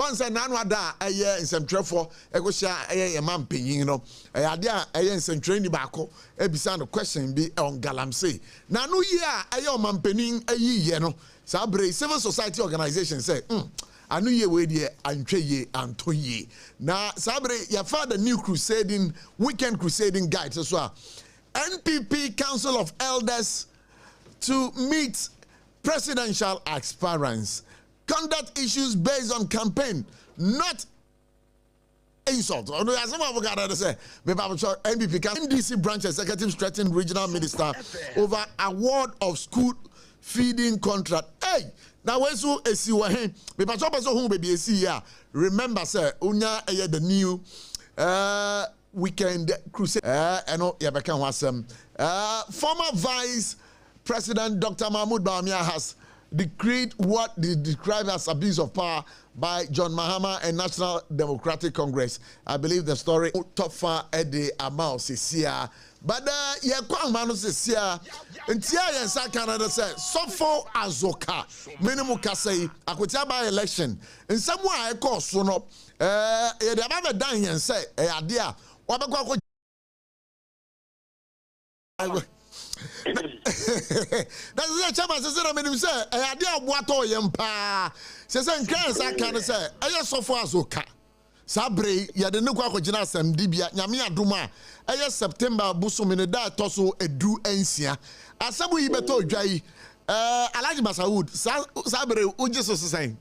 once a nanwada aye nsɛmtwerɛfo ekosha aye man panyin no ade a aye nsɛmtwerɛni baako ebisa no question bi on galamsey na no yi a aye o man panin ayiye no sabre civil society organization say anu ye we de antwe ye anto ye na sabre ya fa the new crusading weekend crusading guide so a NPP Council of Elders to meet presidential aspirants, conduct issues based on campaign, not insult. As some of us say, NPP NDC branch executive threatened regional minister over award of school feeding contract. Hey, now when so esi wahen, me pacho person who baby esi ya. Remember, sir, unya the new weekend crusade. Former Vice President Dr. Mahmoud Bawumia has decreed what they describe as abuse of power by John Mahama and National Democratic Congress. I believe the story top far at the amount Sisia. But yeah, Kwang Manu Sisia, and Tia and South Canada said, SOMPA Azoka, minimum Kasei, Akutia by election. And somewhere I call soon up, they have a dying and say, idea. That's the chairman says, I mean, say, I idea what all yampa says, and I can say, I just so far Zoka. Sabre, ya the Nuka Kojina Sam Dibia, Yamia Duma, I September Busumina da Toso Edu Ensia. As some we better Jai, Alaji Masawood, Sabre, Ujas was saying.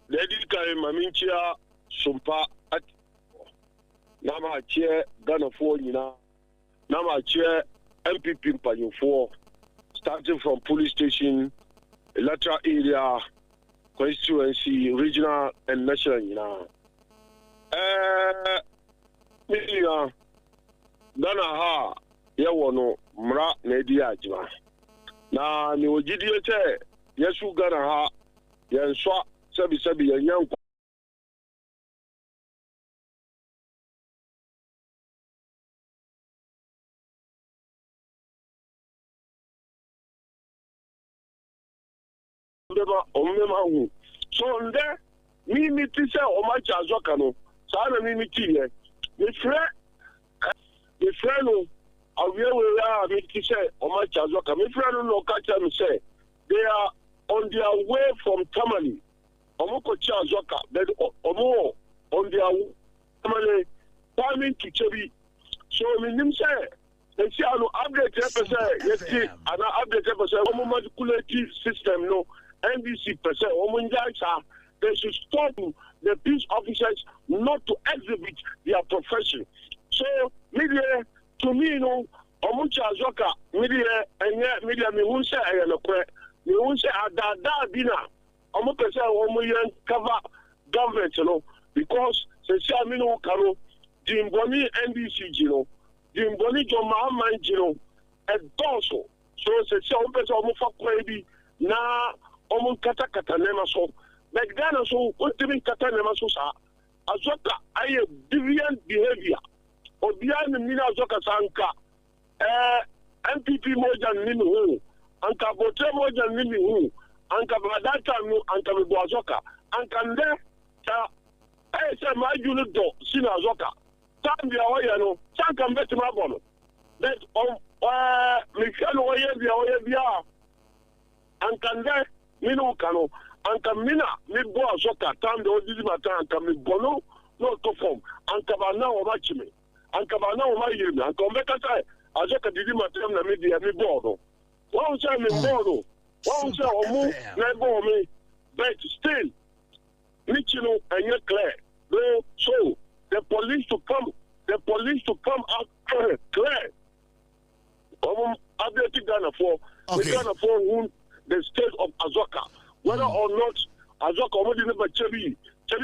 Lady Kari Maminchia, Sumpa at Nama chair, Ghana for Nina, Nama chair, MPP Panyu 4, starting from police station, lateral area, constituency, regional and national. Ghana ha, Yawono, Mra, Nedia Jima. Na ni Ojidia che, Yesu Ghana ha, Yanswa, Sabi, and Young. So on there, me say o ma chazo kanu. Sa na me tie. The friend no awie we me say o ma chazo kanu. Me friend no ka tell me say they are on their way from Tamale. Omo ko chazo ka. But omo on their Tamale coming to Chebi. So me nim say they say no update percent. Yes, and update percent. Omo manipulative system no. NDC percent, they should stop the peace officers not to exhibit their profession. So, media, to me, you know, Omucha Zoka, media, and yet, media, me won't say, I am a prayer. Me won't say, Ada Dina, Omupesa, Omuyan cover government, you know, because, say, Samino Kano, the Mboni NDC, you know, the Mboni John Mahama, you know, and also, so, say, Omupesa, Omufa Kwabi, na, Omun kata nema so. Like Ghana so, ultimate kata nema so sa. Azoka aye deviant behavior. Obian mina azoka sanka. MPP moja nini huu. Anka bote moja nini huu. Anka badata nu anka mibo azoka. Anka nde ta se majulu do sina azoka. Tambi ya waya no. Sanka mbeti mabono. That mikano waya biya. Anka nde Mino Kano, Anka Mina, Mibo Azoka, Tam the Odizimata, Anka Mibono, no to form, Anka Bana or Machime, Anka Bana or Mayim, and Combeca, Azoka Dizimata, Namibia, Mibono. One time in Bono, one time or move, never me, but still, Michino and yet clear. So, the police to come out clear. Updated Ghana for, Ghana for whom the state of Azoka, whether or not Azoka already never Chebi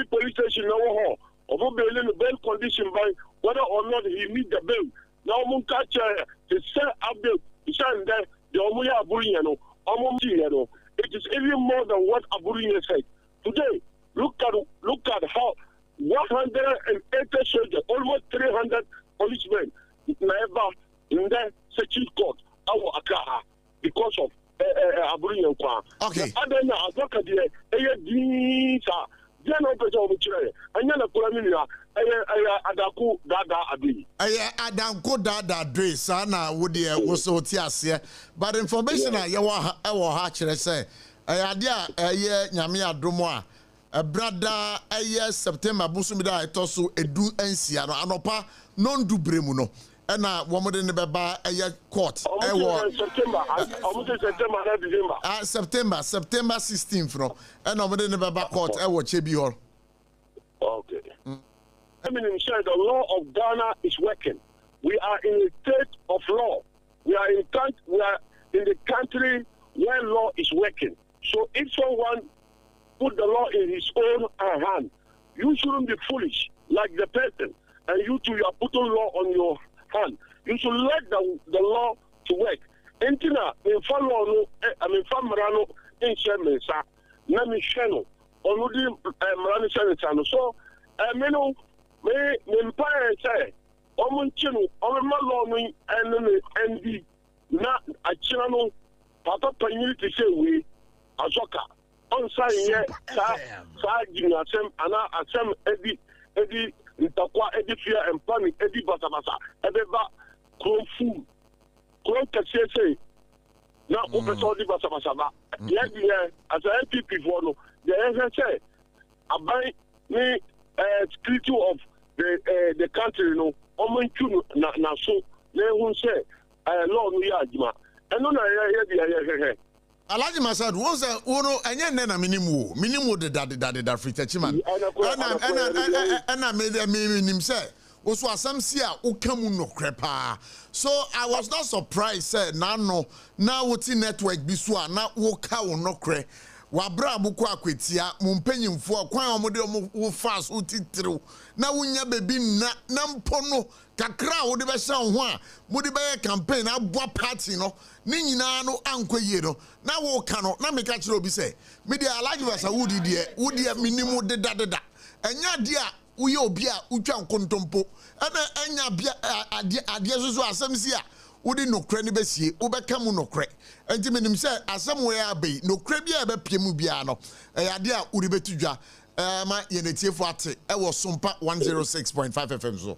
police station now or bail bail condition by whether or not he meet the bail. Now Munkacha the sell up the stand there the Omuya Aburiano, Omumtiano. It is even more than what Aburian said. Today, look at how 180 soldiers, almost 300 policemen never in the searching court our Akaha because of Okay. Then no person will try. And then a Kuramina, Adaku Dada Abi. Adanko Dada Dre, Sana, Woody, was so tiasia. But information I wa hatcher say, idea a year, Yamia Drumois, a brother, a year, September, Busumida, Tosu, Edu, and Siano, Anopa, non du Bremuno. And woman in the Baba, a year court. September 16th, no, and woman in the Baba court, I watch Chebior. Okay. I mean, the law of Ghana is working. We are in a state of law. We are in the country where law is working. So if someone put the law in his own hand, you shouldn't be foolish like the person, and you too, you are putting law on your hand. You should let the law to work. Entina in follow I mean Famrano in Shemensa, Nami Sheno, Onudi Marani Senatano. So Meno me Empire say, Omunchino, Omalo and the na a channel Papa Panility say we Azoka. On sign yet, Sajin Assem, Anna Assem Eddie. Ntakwa edifia and panic edi basabasa ebeba kronfu kron kase na opeso di basabasa ba ye as a MPP for no the say abai ni security of the country no omontu na so na hu say law no ya adwuma eno na ye Alaji Masad was a uno and then a minimum the daddy free techiman. And I made a meaning himself. Also, some see a ukamu no crepa. So I was not surprised, said Nano, now what's in network biswa, not woka no cre. Wabra bukwa kwetia, mumpenny for kwa model fast utitru. Now unya baby nampono, kakra, would be sound one, would be a campaign, a boa party no. Nina no ankwe yero na wo kano na meka kire obi say media alaji wasa wudi de minimum de da enya de a uye obi a utwa nkontompo ana enya bia ade so asem si a wudi nokre ne besie ubeka mu nokre enti menim say asem we abai nokre bia e be piemu bia no ade a uri betudwa ma yenetiefo ate e wo SOMPA 106.5 FM so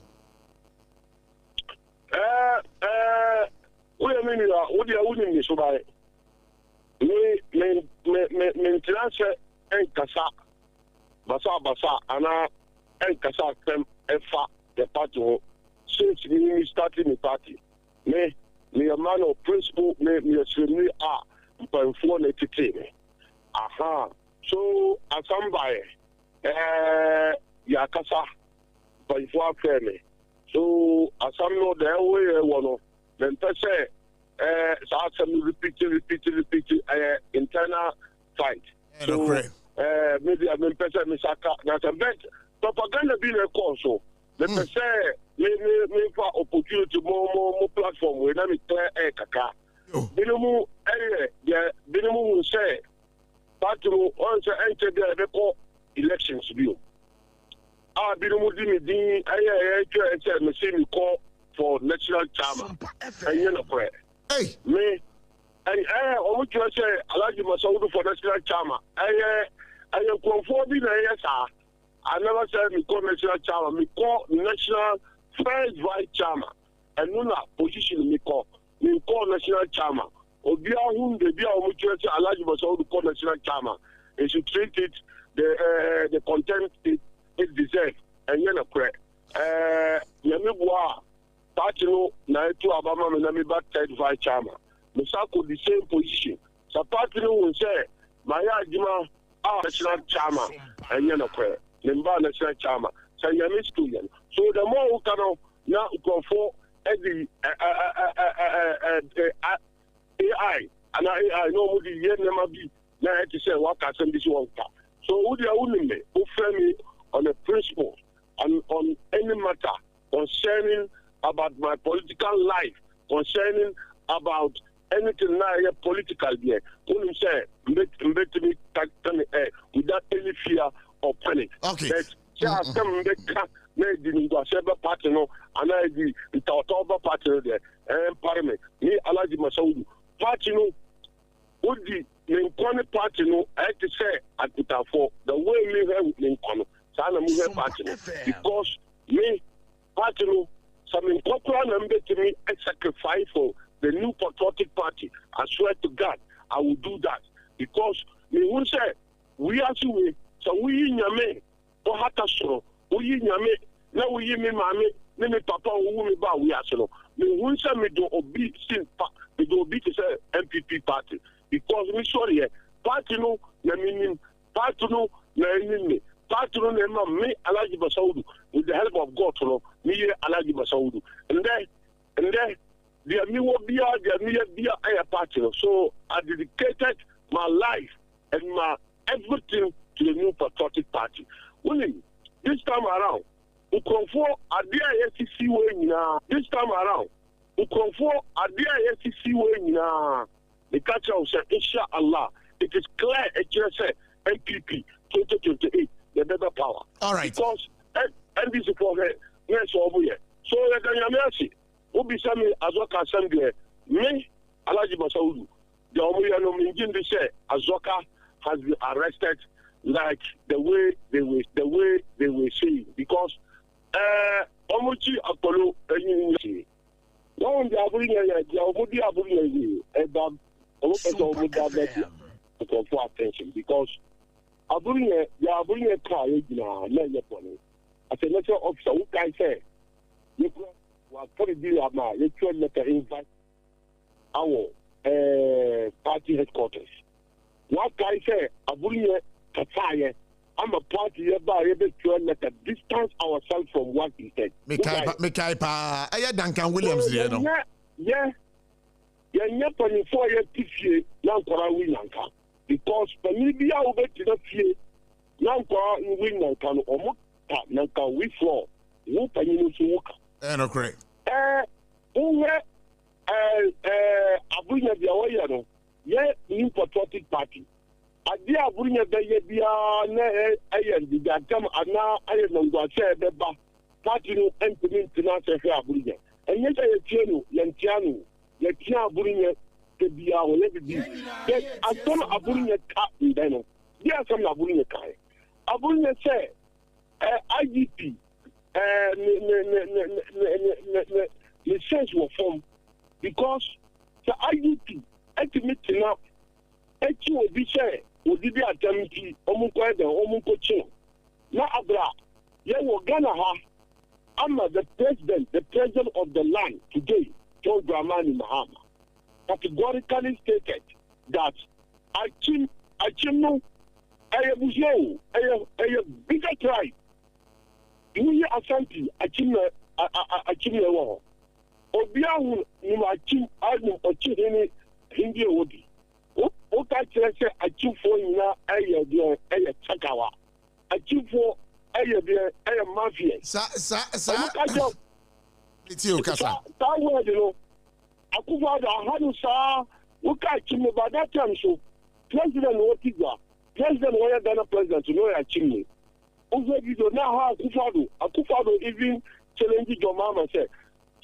we mean what you wouldn't be so by me transfer and kasa basa ana and kasa tem efa the party since we started the party me a man of principle me a but for the aha so asambaye ya kasa but for me so asam no the way one then say some repeat internal fight. So maybe I mean person misaka na bet propaganda being a cause so let me say me for opportunity more platform we na me clear kaka binomu binomu say patro on say enter there elections bill binomu di say me say me call for national chairman and you know prayer hey me and almost say Alaji Masaudu for national chairman I conform in I never said me call national chairman me call national first vice chairman and no position me call national chairman obia whom the bia almost say Alaji Masaudu call national chairman and should treat it the content it deserves and you know prayer yemi party no na to Obama me na me back third vice chairman. Me sako the same position. So party no will say my adjuma national chairman and you know prayer. Member national chairman. So you miss to you. So the more who can now go for the AI and I know what the year never be now to say what can send this one. So would you only me who frame me on a principle and on any matter concerning about my political life, concerning about anything now political here. Only say without any fear or panic. Okay. Just come make the party no and I the Tautoba party there and parliament. Me Alaji Masaudu. Party no would the me nkone party no I to say at for the way me have me nkone sana me have party no because me party no some popular number to me I sacrifice for the new patriotic party. I swear to God I will do that because me who say we are so we nyame or hata so we nyame na we me mame na me papa wo me ba we aselo me who say me do obi sin pa me do obi to say MPP party because me sorry party no na minim party no na enime party no na me Alhaji Masaudu with the help of God no me Alhaji Masaudu and then there me will be there me be a party no. So I dedicated my life and my everything to the new patriotic party. Winning this time around we come for adia SCC way na this time around we come for adia SCC way na the catcher say inshallah it is clear it just say MPP 2028 the better power. All right, because NDC for yes over here so the Danyamasi who be sami Azoka Assembly me Alhaji Masaudu the Omoya no Minjin say Azoka has been arrested like the way they were saying because Omochi Apollo one the Aburiya for attention because Aburiya car as a national officer who can say you was probably you letter invite our party headquarters. What guy say Aburiya Kataya I'm a party hereby able to let us distance ourselves from what he said. Mekaipa, I Duncan Williams, you know. Yeah. You're not only 4 years this year, Yankora Winanka. Because Panibia over to the fear, Yankora in Winanka or Mota Nanka we floor. Whoop and you know, and okay. Abuja Biawayano, yeah, new patriotic party. Adia Abuja Bia ne the Gam Ana Iron Beba party no implement to Abuja. And yet I tell you, Yantiano Abuja to be our lady. Yes, I told Abuja cat in Dano. There are some Abuja Kai. Abuja say IGP the sense were formed because the IGP ultimately now will be said would be a tempi Omunko now Abra Yan Ghana I'm the president of the land today, John Dramani Mahama, categorically stated that I know a bigger tribe. We are Ashanti, Achim Lewo. Obiahu, you are Achim, Adam, or Chihini, Hindi Odi. What I say, Achim for you now, a Chakawa. Achim for a mafia. It's you, Kasa. That word, you know, Akuva, how do you say, by that time, so President Otiga, President Waya Ghana President, you know, Achim. Over you don't know how Akufado even challenging your mama said.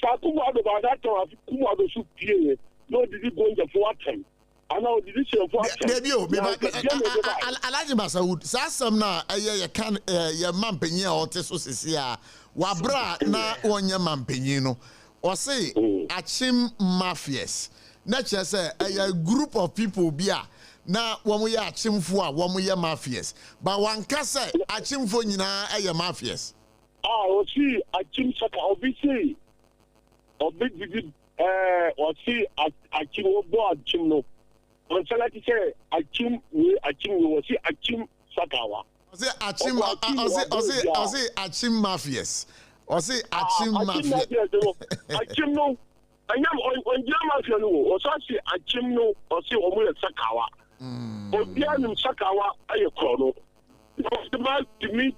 So Akufado by that time, Akufado should play. No, did he go in the 4 time? I know did he say 4 time? Debut, Alhaji Masaud, Sassam na a can your man penny or Tessus here. Wabra na on your man penino. Or say, Achim Mafias. Not just say a group of people be na when we are chimfua, when we are mafias. But one can say a chimfonina a mafias. Or see a chim saka obisi or big or see a chim board chimno. On Salati say a chim will see a chim sakawa. I say a chim mafias. Or say a chim mafias. A chim no. I am on Yamafia or say a chim no or see Omu Sakawa. Obianum Sakawa, I chrono. Because the man to me,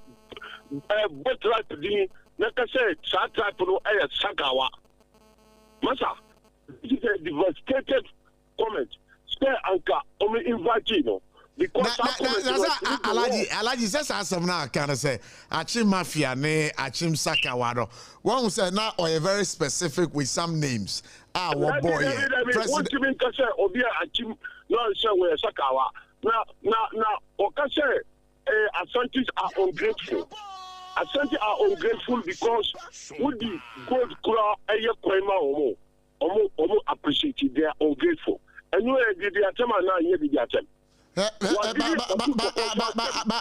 what right to do, like I said, Sakawa, I Sakawa. Massa, this is a devastated comment. Spare Anka, only invite you. Because Alhaji says some now can say Achim Mafia ne Achim Sakawado. One who said now or a very specific with some names. Our boy. President Obia Achim no say we sakawa now okase Asantis are ungrateful. Asantis are ungrateful because with the gold kura eye kwema omo appreciate they are ungrateful. And you did the attempt now you did the attempt. But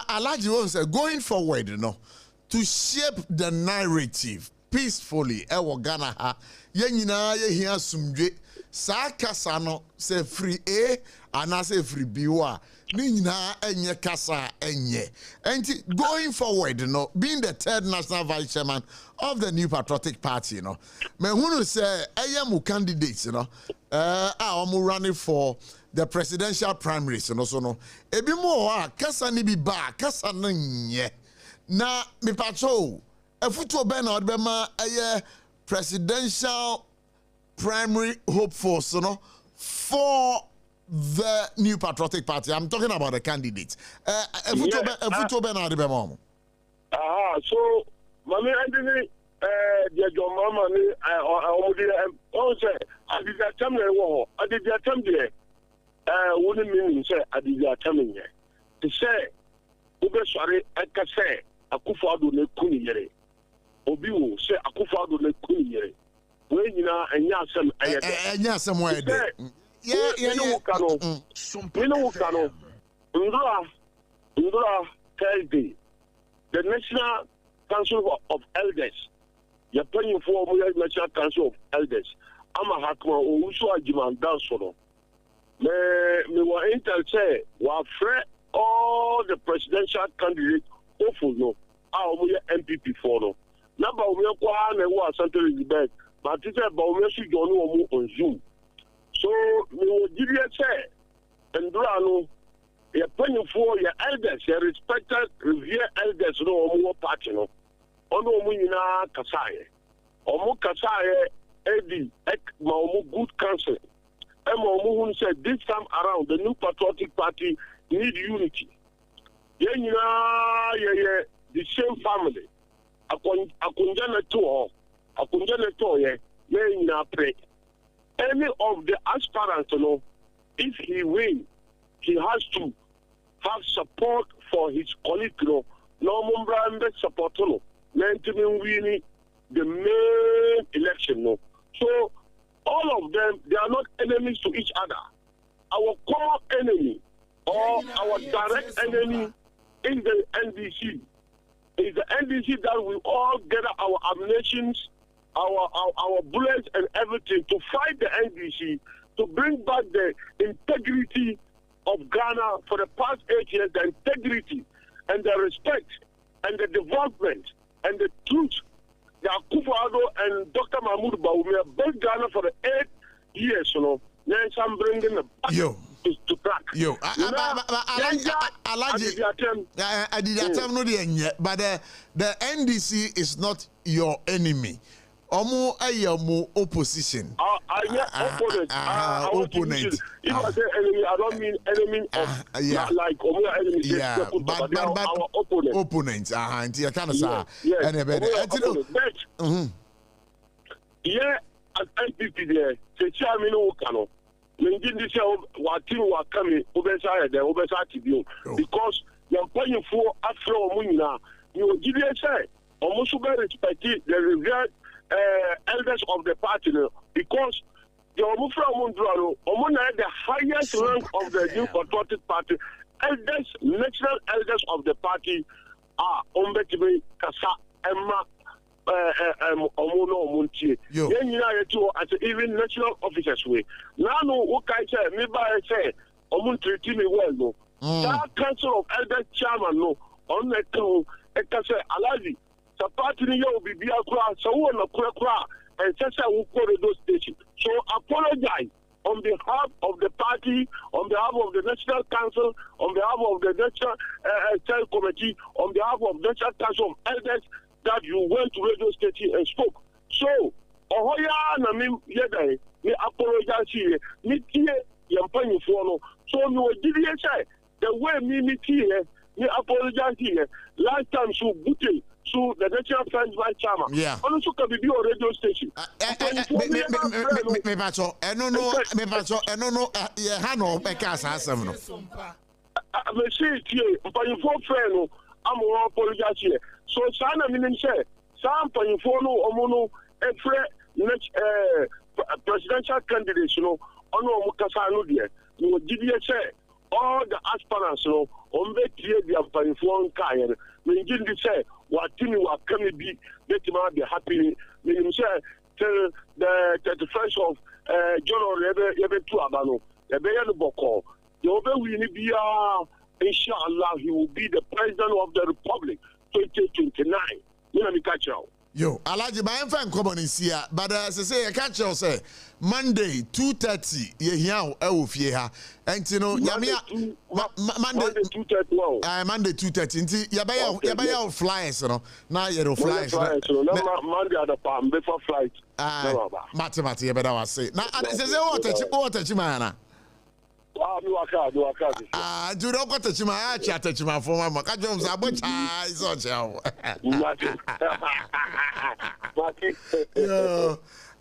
Alaji won't say going forward, to shape the narrative peacefully. Ewo Ghana ha ye nyina ye hia sumdwe saa kasa no say free A and say free B wa ni nyina enye kasa enye. And going forward, being the third national vice chairman of the New Patriotic Party, me hunu say ayemu candidates, omu running for the presidential primaries, so no. Ebi mo kasa ni bi ba kasa no nye. Na me pacho efuto be na odbema aye presidential primary hopefuls, for the New Patriotic Party. I'm talking about the candidates. Efuto be na odbema. So mami andini the your mama ni on say adi the time na wo adi the time there wouldn't mean say adi the time here to say ube sorry eka say Akufo-Addo ne kuni yere obi wo say Akufo-Addo ne kuni yere we nyina enya asem ayede enya asem wa ede Ndura Thursday the National Council of Elders you're paying for National Council of Elders ama hakma owusu ajiman danso no me wa intel say wa free all the presidential candidates hopeful no omo MPP for no number we kwa na wo Asante Elizabeth but it say ba we should join omo on Zoom so me wo give say ndura no you're paying for your elders your respected revered elders no omo party no ono omo nyina kasaye omo kasaye edi ma omo good counsel omo who said this time around the New Patriotic Party need unity. Ye the same family. Akunjana to ye pray. Any of the aspirants, if he wins, he has to have support for his colleague, no mumbra support, winning the main election, So all of them, they are not enemies to each other. Our common enemy or our direct enemy in the NDC is the NDC that we all gather our ammunitions, our bullets and everything to fight the NDC to bring back the integrity of Ghana for the past 8 years, the integrity and the respect and the development and the truth. The Akufo-Addo and Dr. Mahmoud Bawumia built Ghana for the 8 years, Then I'm bringing them back to track. I did attempt no yet, but the NDC is not your enemy. Omo ayamo opposition. Opponent. Opponent. If I say enemy, I don't mean enemy of like Omo enemy. Yeah, but our opponent. Opponents. And you kind of say. Yeah, as NPP there, the chairman who can. Because you're paying for Afro Munina, you give say almost respect the revered elders of the party because the Omufra Mundrano, Omuna the highest rank of the New Patriotic Party, elders, national elders of the party are Ombetibe Kasa Emma Omono Munti. Then you know as even national officers way. Now no what I say, maybe I say Omun treat me well no. That council of elders chairman no on the two say Alaji. The party will be Biakra, so on Kura and Sasa will call those stations. So apologize on behalf of the party, on behalf of the National Council, on behalf of the National Child Committee, on behalf of the National Council of Elders that you went to radio station and spoke. So, Ohoya Namim Yeda, we apologize here. Nitie Yampani Fono. So, no, did you say the way me here, we apologize here. Last time, so Bute, to the National Friends Vice Chairman. Yeah. Also can be on radio station. Me pacho. No. Yeah, hano bekasa asem no. Me see tie, mpanyinfo friend no, am won apologize here. So sana minim say, some mpanyinfo no omo no next presidential candidates, you know, ono omo kasa no de. No GDS say all the aspirants, you know, on be create the mpanyinfo nkai. Me ngindi say watini wa kami bi betima be happy. Me say till the 31st of January ebe tu abano. Ebe ya no boko. Inshallah, he will be the president of the Republic 2029. Yo, Alaji, my friend come on in here, but as I say, I catch you say Monday 2:30. Yeah, I will fear. And you know, Monday 2:30. Monday 2:30. Yabaya flyers, you know. Now you're flyers. Monday at the palm before flight. Mathematics, better was say. Now, as I say, what touch man. Do not go to my chat, my former Macadams. I butcher is on show.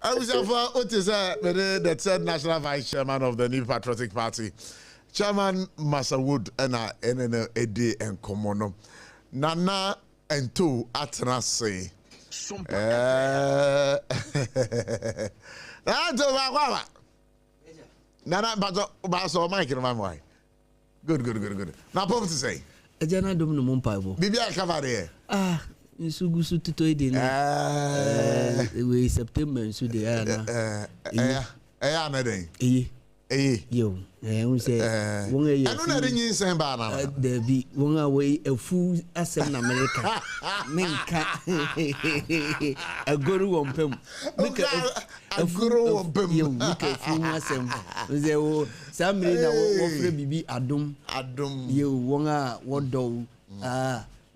I was what is the third national vice chairman of the New Patriotic Party, Chairman Masawood, and Eddie and Komono Nana and two Atnase. Nana, but so Mike in my way. Good. Now, Pop to say. A jana dum no Mumpaibo. Bibia Cavalier. In Sugusu to Toydin. We September, and so they are. Yo, I say, one a year. I don't know any same banana. There be one away a fool as an American. Minka a guru on Pem. A guru on Pem. You look at Fumasem. There were some baby Adum. You wonga what do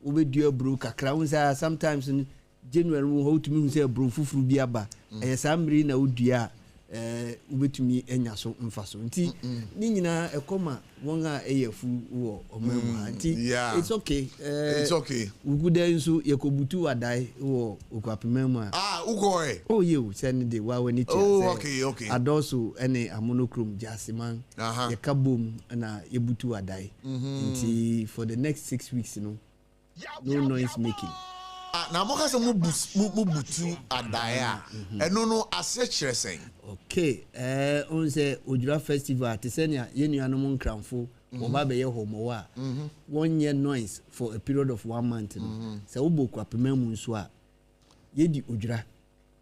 over dear brook a crowns are sometimes in general who to me say bro fufu biaba. And some reina would dear. Ubetumi enya so mfaso nti ni nyina ekoma wonga eyefu wo omema nti it's okay uguda nso yekobutu adai wo okwapememu ugoe you send the wa wani okay adoso ene amonochrome jasiman yekabom na yebutu adai nti for the next 6 weeks no noise making. Now, Moka some mubutu adaya. No asechere saying. Okay, on say Ojura Festival, Tisenia, Yenu Anomon Cramfo, Obabe Homoa. 1 year noise for a period of 1 month. So Ubo Kwapememu Swa. Yedi Ojura.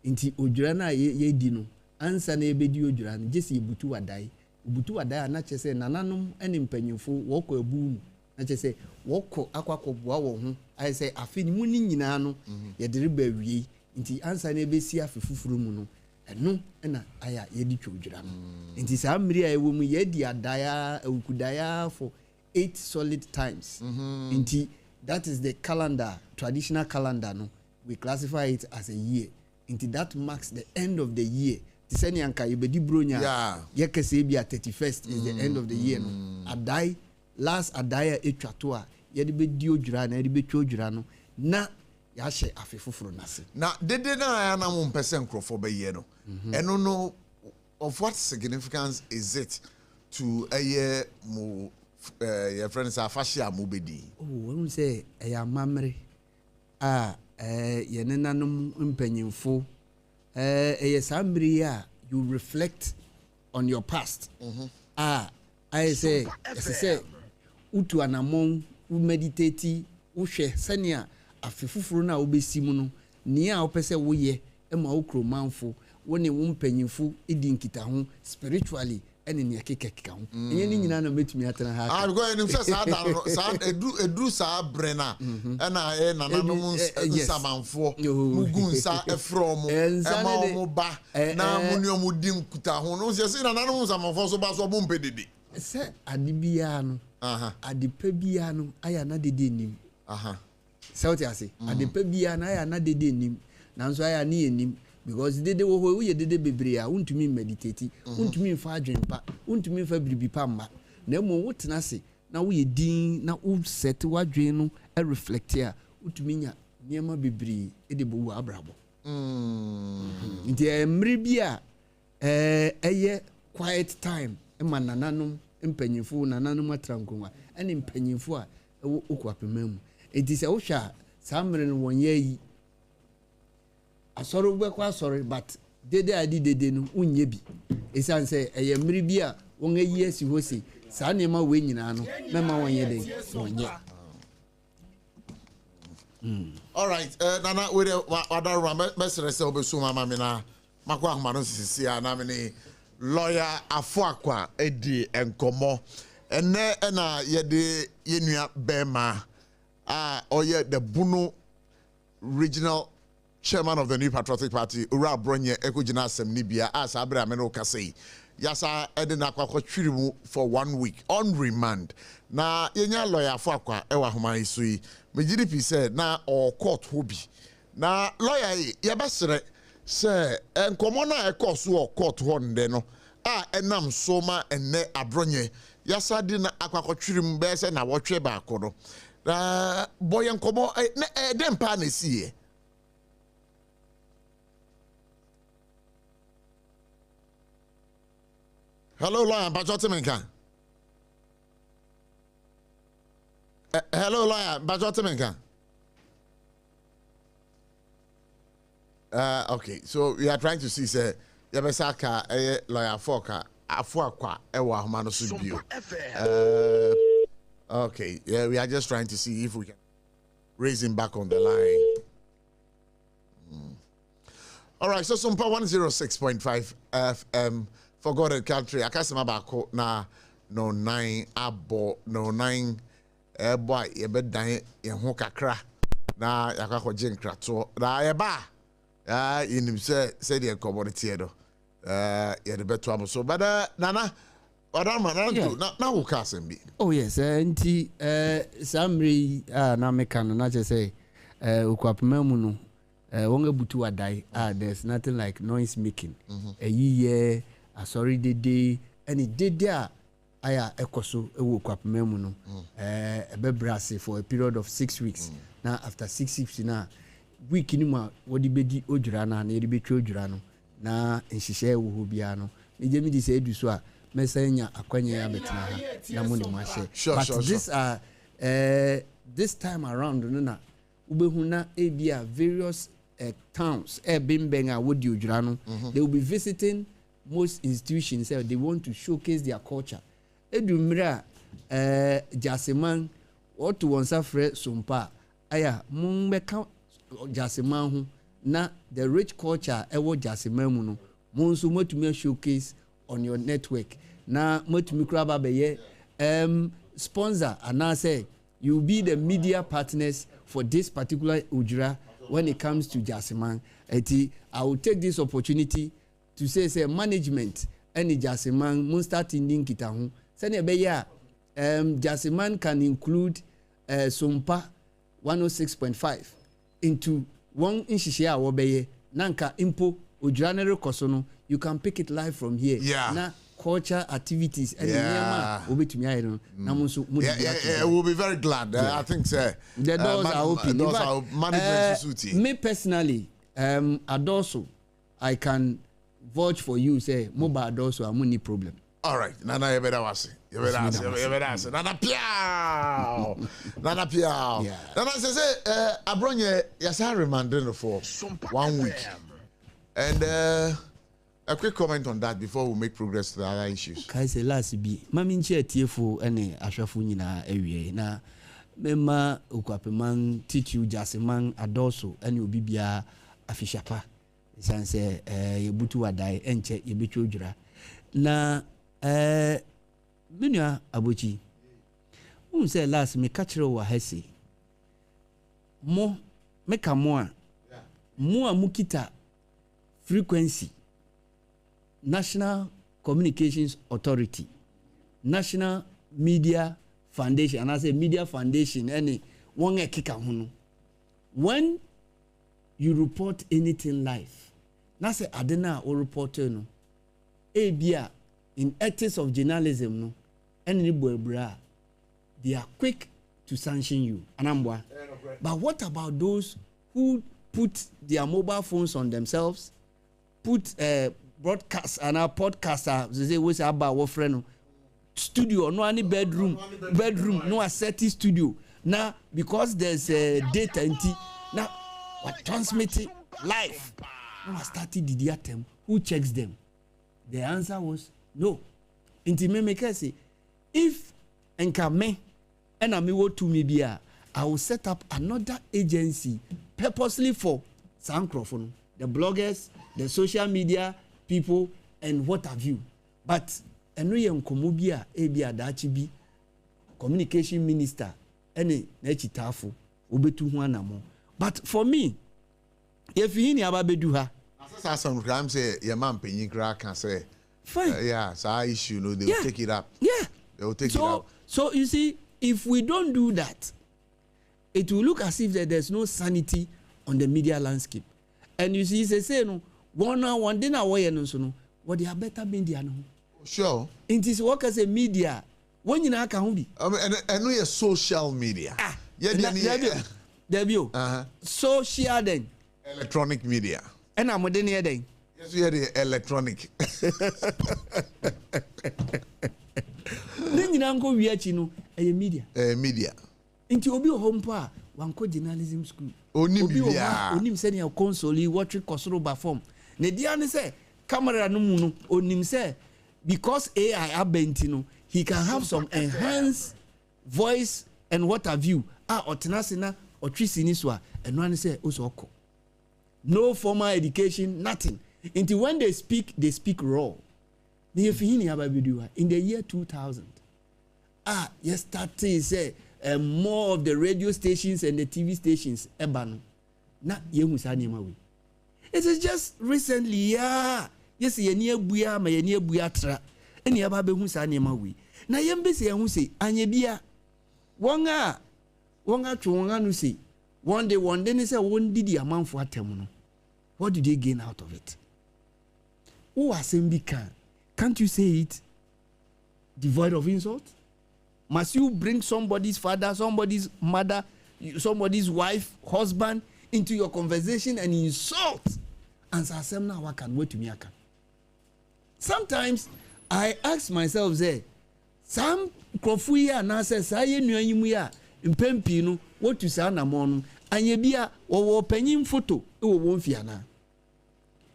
Inti Ojura na ye dino. Ansa na ebedi Ojura, Jesse Butu adai. Butu adai, na chese nananum and impenyufo, woko boom. Na chese woko akwako bua I say afini muni nyina no ye de reba wie nti ansa na ebesi afufufuru mu no eno na aya ye di twodwira no nti sa mmiri a ewo mu ye di adaya ukudaya for 8 solid times nti that is the calendar, traditional calendar no we classify it as a year nti that marks the end of the year tiseni anka ye bedi bronya ye kese bia 31st is the end of the year no adai last adaya etwato a yedi be dio dwura na yedi be twodwura no na ya hye afefoforo nase na dede na ya na mo mpese nkrofo be ye no eno no of what significance is it to mo your friends are fashion mo bedi when say ya mamre ye nenanom mpanyimfo samri ya you reflect on your past I say utu anamon u meditate u hwe sania afefufuru na obesi mu no ne a opese wo ye e ma okromanfo woni wo mpanyimfo edi nkita ho spiritually ene ne kekeka ho enye ni nyina na metumi atena ha go enim se sa da no sa edu sa brena na nananom samanfo mugunsa efrom ma mo ba na muni omudi nkita ho no se nananom samanfo so ba so bo mpedede se adibia no adepa bia no aya na dede nim se what you say adepa bia na aya na dede nim nanso aya na yenim because dede wo ho ye dede bebre a untumi meditate untumi mfa adwenpa untumi mfa bribi pamma na mo wotena se na wo ye din na wo set wadwen no e reflect a utumi nya niema bibiri ede bo abrabo nti emri bia eye quiet time ema nananom mpanyinfo nananom atrankonwa ene mpanyinfo a ewo okwapemam enti se wo hwa samre no wonye yi asoro be kwa asoro but dede adi dede no unye bi esan se eye mri bia won ayi asi hosi sa niema we nyina no mema wonye de wonye. All right, Nana, we other mesere se obesu mama me na makwa ahoma no sisi ana me ni lawyer Afoakwa edi enkomo ene na ye de yenua bema oye the Bunu regional chairman of the New Patriotic Party Ura Bronye ekugina asem ni bia asa abra me no kase yasa ede na kwakwa twirimu for 1 week on remand na yenya lawyer Afoakwa ewa ahoma isu yi Mejiripi said na or court hobi na lawyer yebesere say enkomo na ekoso or court hon de no enam soma enne abronye yasa di na akwakotwirim be se na wotwe ba akodo na boy enkomo na dem pa na sie. Hello lawyer Bajotemenka. Hello, lawyer. Bajotemenka. Okay, so we are trying to see, say, Yabesaka, lawyer Afoakwa, Ewa Humano Subio. Okay, yeah, we are just trying to see if we can raise him back on the line. All right, so SOMPA 106.5 FM for God and country. Akasema bako na no 9 abo no 9. Boy, you bet dying in Hokakra. Na yakako jinkra to na eba. In him said the commodity. Yeah, the better so. But Nana, what am I now? Who can't be? Oh, yes, auntie, Samri, na mekano, not just say, Ukwapmemuno, Wonga Butu die. There's nothing like noise making. A year, a sorry day, and it did there. Aya ekoso ewo kwapememu no ebebrase for a period of 6 weeks. Now after 6 weeks na week ni ma wodi bedi odwura na eri betwe odwura no na nhihye ewo ho bia no meje mi di se edu so a mesanya akwanye ya betena ha na mo ni mo ahye but this time around no na ubehu na ebia various towns bimbenga wodi odwura no they will be visiting most institutions. They want to showcase their culture. Edumira Jasiman what to once afre SOMPA aya mumbeka Jasiman hu na the rich culture ewo Jasiman mu no monso motumi showcase on your network na motumi kura ba beye sponsor and now say you be the media partners for this particular ujura when it comes to Jasiman. I will take this opportunity to say management any Jasiman mun start inding kita hu sene be ya Jasiman can include SOMPA 106.5 into one inshishia wo be nanka impo ojranere koso you can pick it live from here. Na culture activities and obetumi ayi na mo so we'll be very glad. I think the doors are open. Doors are management me personally adoso I can vouch for you say mobile adoso amuni problem. All right, Nana, you better ask. You better ask. Nana Piao. Nana Piao. Nana says, I brought you yasa remanded for 1 week. And a quick comment on that before we make progress to the other issues. Kai say last be mami nche tiefo ene ahwafo nyina awie na mema okwapeman teach you Jasiman adoso ene obi bia afishapa. Sanse yebutu wadai enche yebetwa odwura. Na Menua Abochi say last me catch wa hesi mo meka mo a mukita frequency National Communications Authority National Media Foundation and I say Media Foundation any one kika ho no when you report anything live na say adena or reporter no ebia in ethics of journalism no any boybra they are quick to sanction you anambwa but what about those who put their mobile phones on themselves, put broadcast and our podcaster, they say, what's about what friend studio, no any bedroom, no a set studio. Now, because there's data and now what transmitting live. Now I started the attempt. Who checks them? The answer was no. Inti me make say, if enka me and I me to me be I will set up another agency purposely for some microphone, the bloggers, the social media people, and what have you. But eno ye nkomo bi a e bi adachi bi communication minister ene na chitafo obetu ho anamo. But for me, if you ni ababedu ha, some crime say your man penny crack can say fine. Yeah, so I issue, no, they will take it up. Yeah, they will take it up. So you see, if we don't do that, it will look as if there's no sanity on the media landscape. And you see, they say no, one dinner away and so no, what they are better being there no. Sure. It is work as a media. When you know can be. And we are social media. Debut. Social then. Electronic media. And I'm within here then. Yes, we are the electronic. Then you know we are chino a media. Media. Into obi home pa wanko journalism school. Onim send your console watch kosoro ba form. Ne dia ne say camera no mu no onim say because AI abentino he can have some enhanced voice and what have you. Otenasina or trisini so and one say osoko. No formal education, nothing. Until when they speak raw. In the year 2000, yesterday say more of the radio stations and the TV stations ebano. Na yehu. It is just recently, yes, ye buya ma ye buya tra. Eni ababe hu sa nema wi. Na yembe se hu se anye bia. Wonga twonga no se. One day ni say won didi amanfo atem no. What do they gain out of it? Who assembly can't you say it devoid of insult? Must you bring somebody's father, somebody's mother, somebody's wife, husband into your conversation and insult? And say, now what can wait to me? Sometimes I ask myself, say, some krofuya na say saye nuanyimu ya mpempino what to say na mon anye bia wo panyin photo e wo wonfia na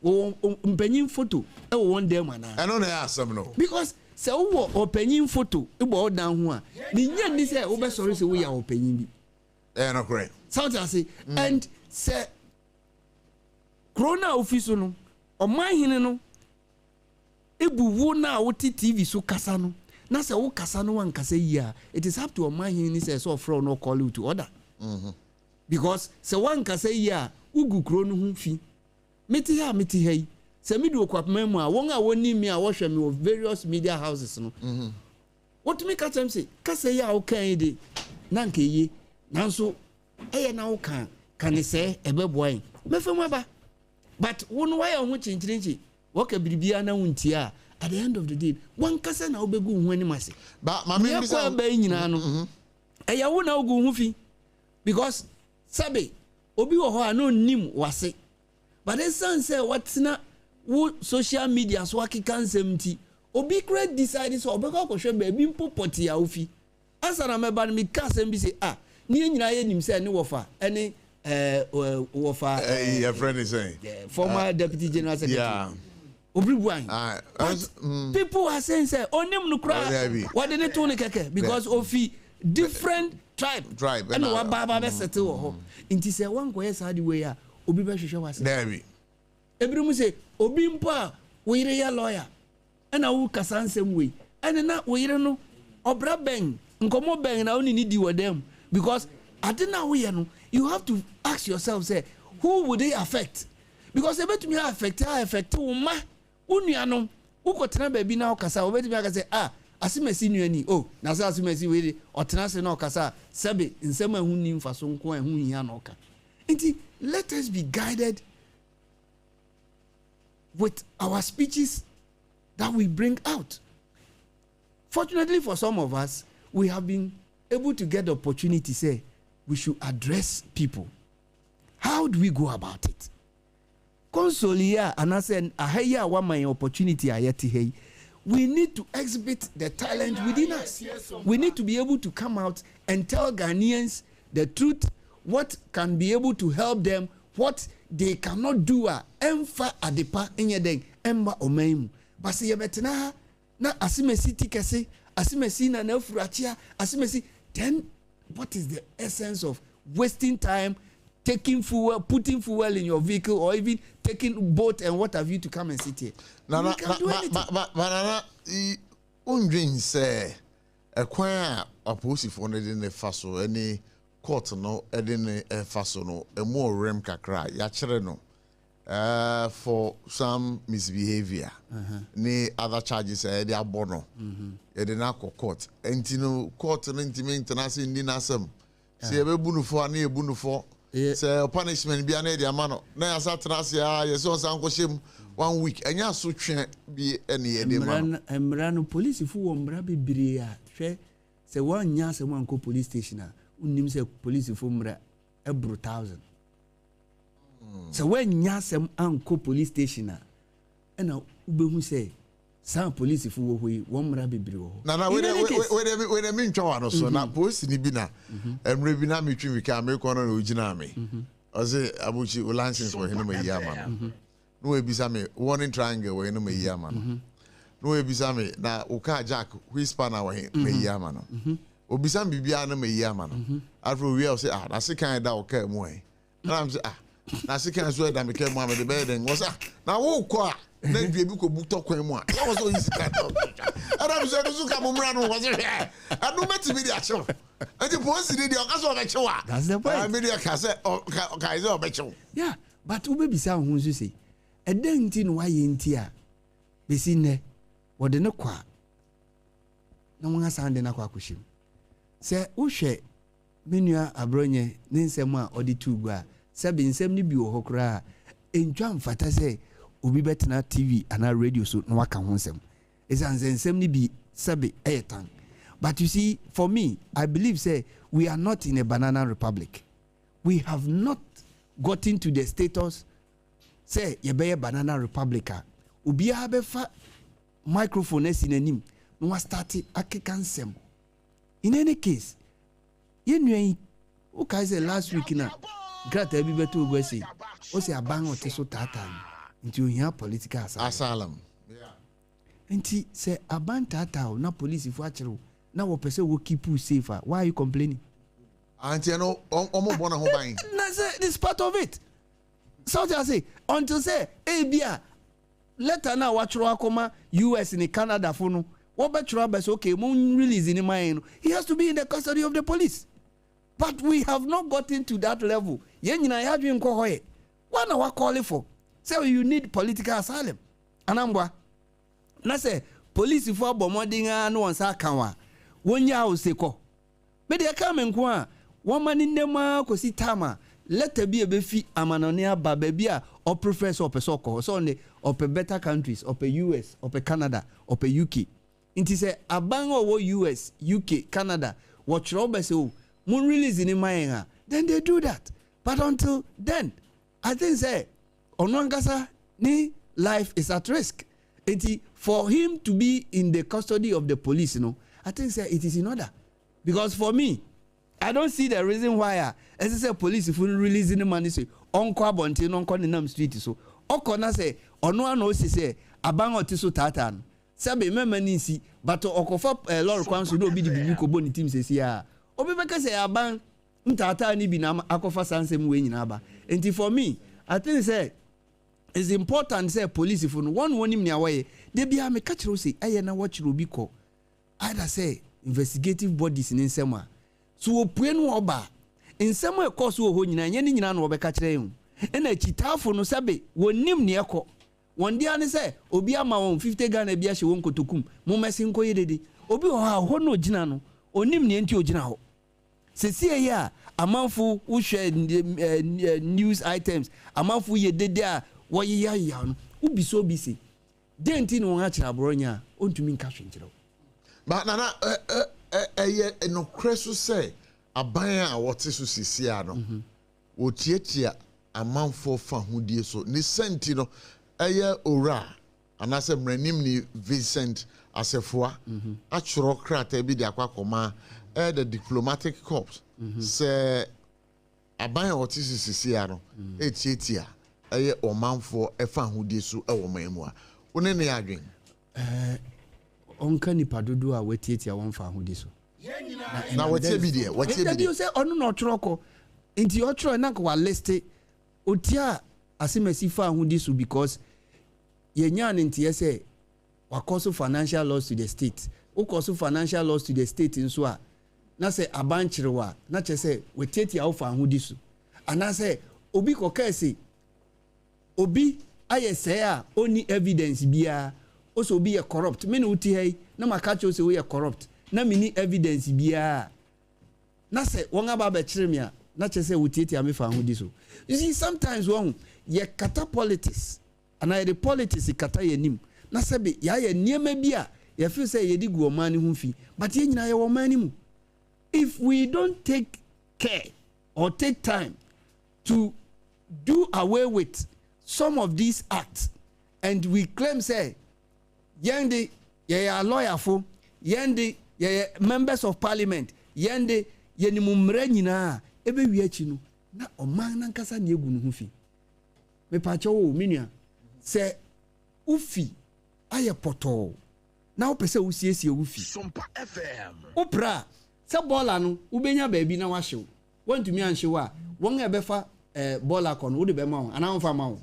wo panyin photo e wo won dem ana I don't know some no because say wo panyin photo e bo dan ho a ni nya ni say wo be sorry say wo ya wo panyin bi no correct sound I say and say corona office no o man hine no ebuwo na wo TV so kasa no na say wo kasa no wan kasa yi a it is up to o man hine say so from no call you to order because say one kasa yi a ugu kro no hu fi meti ha say me do kwapema mu a won a woni mi a wo hwe me of various media houses no what me catch them say kasa yi a wo kan yi de na nka yi nanso eye na wo kan say ebeboy me fam aba but won why on chinchinchi wo ka biribia na wuntia at the end of the day one kasa na obegu hu ani mase but ma me bi say ba nyina no eye wo na ogu hu fi because sabe obi wo ho a no nim wase but the sense say what's na wo social media so akika nsem obi create decide so obeka ko hwe ba bi mpopoti ya ofi answer na me ba me ka sem bi say ni nyina ye nim say ne wofa ene wofa your friend is saying former deputy general secretary yeah obribuan people are saying say onim no kra what dey to ne keke because ofi different tribe and wa baba be settle ho inti say wan go yes hard way a obi be hwehwe wase there ebiri mu say obi mpa wo yire ya lawyer and wo kasa nsem we and na wo yire no obra ben nkomo ben na oni ni di wodem because adena wo ye no you have to ask yourself say who would they affect because ebetumi affect wo ma unua no wo kotena ba bi na okasa obetumi aka say asimesi nuani na say asimesi we otena se na okasa sebe nsem ahu ni mfaso nko ahu hia na oka nti let us be guided with our speeches that we bring out. Fortunately for some of us, we have been able to get the opportunity to say we should address people how do we go about it? Consolia and I said a higher one my opportunity ayeti. We need to exhibit the talent within us. We need to be able to come out and tell Ghanaians the truth, what can be able to help them, what they cannot do. Emfa adepa enyedeng emba omeimu. Basi yebetena na asimesi tikese, asimesi na nefurachia, asimesi. Then what is the essence of wasting time, taking fuel, putting fuel in your vehicle, or even taking boat and what have you to come and sit here? Nana, undrin say a choir opposite for the faso any court no edin faso no a more rem kakra yachere no for some misbehavior ni other charges they are bono edina court entino court no intimate na se ndi nasem se e be bunu fo na e bunu fo se punishment bia na e dia ma no na ya satrase ya ye so san ko shem 1 week enya so twen bi ene ye de ma emra police fu wo mra bibire a hwe se wan nya se man ko police station a unnim se police fu mra ebro 1000 se wan nya se anko police station a ena ubehu se san police fu wo hoyi wo mra bibire wo na we me ntwa no so na police ni bi na emre bi na metwi mi ka me ko no ogina me o se abuchi o license for him ma yama no we bisa me warning triangle we no ma yama no we bisa me na o ka jack whisper na we ma yama no o bisa me bibia na ma yama no afro we o say na se kan da o ka mu e na am say na se kan so da me ka mu am de be den was na wo ko a na dwe bi ko bukto kwan mu a ya was so easy kan ara bi so do ka mo mra no was he adu meti bi di a chew enti police di o ka so be chew a that's the point media ka say ka is o be chew yeah but ube bisa ho so say edanti no waye nti a besi ne wode ne kwa na mo asande na kwa kushim se uhwe menua abronye ne nsem a odi tugwa se be nsem ni bi wo hokra entwa mfata se obi betena TV ana radio so no waka ho nsem nsem ni bi sebe eyetan. But you see, for me, I believe say we are not in a banana republic. We have not gotten to the status say ye be a banana republic. Ubi have fa microphone in no start akikan sem. In any case, you know, okay, say last week na grant every beto go say o say abang o teso tata into here political asylum. Yeah. Enti say abang tata na police if achiro na wo pese wo keep you safer. Why are you complaining? Auntie no omo bona ho ban. Na say this part of it. So I say until say bia later na wachiro akoma US in Canada for no what betro be okay mon release in mind he has to be in the custody of the police. But we have not gotten to that level. Yen nyina ya dwen ko hoye. What na wa call for? Say you need political asylum. Anambwa. Na say police for bomodinga no onsa kanwa. Wonya oseko. Me de ka menko a womani ndema kosi tama. Let be a befi amanone aba baby a or professor or pesoko so ne or better countries or US or Canada or UK. Inti say abango wo US, UK, Canada. Watch robe say moon release in my then they do that. But until then, I think say onwangasa ni life is at risk. Inti for him to be in the custody of the police, you know, I think say it is in order. Because for me, I don't see the reason why as I say police if we release the money say onko abonte no onko nenam street so okona say ono ano say abango tiso tata no sabe memani si but okofa lord kwanso no obi di bibi ko boni team say ya obi beka say aban ntata ni bi na akofa sansem we nyina ba enti for me I think say it's important say police if one wonim ni awaye de bia me ka kire say aye na watch obi ko either say investigative bodies in nsema so opue no oba nsema ekọ so ho nyina nye ni nyina no obeka kire hu ena chitafo no sabe wonim ne ekọ wonde ane say obi ama won 50 Ghana bia hye won kotokum mo mesi nko yedede obi ho no gina no onim ne enti ogina ho sesie ya amanfo wo hwe news items amanfo yedede a wo ya no ubi so bi se denti no ha kira bronya ontumi nka hwenkire ba nana no kreso say aban a wote so sisia no wo tietia amanfo fa hodie so ne senti no eye ora anase mranim ni Vincent Asefua achoro krata bi de akwakoma the diplomatic corps se aban otisisi ya no etietia eye omanfo efa hodie so e wo manmu a one ne adwen onka nipa dodo a wetietia won fa hodie so na watie bi de you say onu no troko nti otro na ko wa list otia asemasi fa hodie so because yenya nti say wa cause financial loss to the state o cause financial loss to the state nso a na say abanchirewa na che say wetietia wo fa hodie so ana say obi ko ka say obi aye say a oni evidence bia o so obi ye corrupt me no uti hey na maka cho say we ye corrupt na mini evidence bia na say won aba be kire me a na che say wetietia me fa hodie so you see sometimes won ye kata politics ana the politics kata ye nim na say be ya ye niema bia ye feel say ye di gu oman hu fi but ye nyina ye oman ni mu. If we don't take care or take time to do away with some of these acts and we claim say yende ye are lawyer for yende ye members of parliament yende ye ni mumre nyina ebe wi achi no na oman na nkasa na egu no hu fi me pa che wo minua se ufi aye poto na wo pese wo siesie wo fi SOMPA FM opra se bola no ubenya baabi na wahyew wantumi anhyew a won ebefa bola kono wo de be ma wo ana won fa ma wo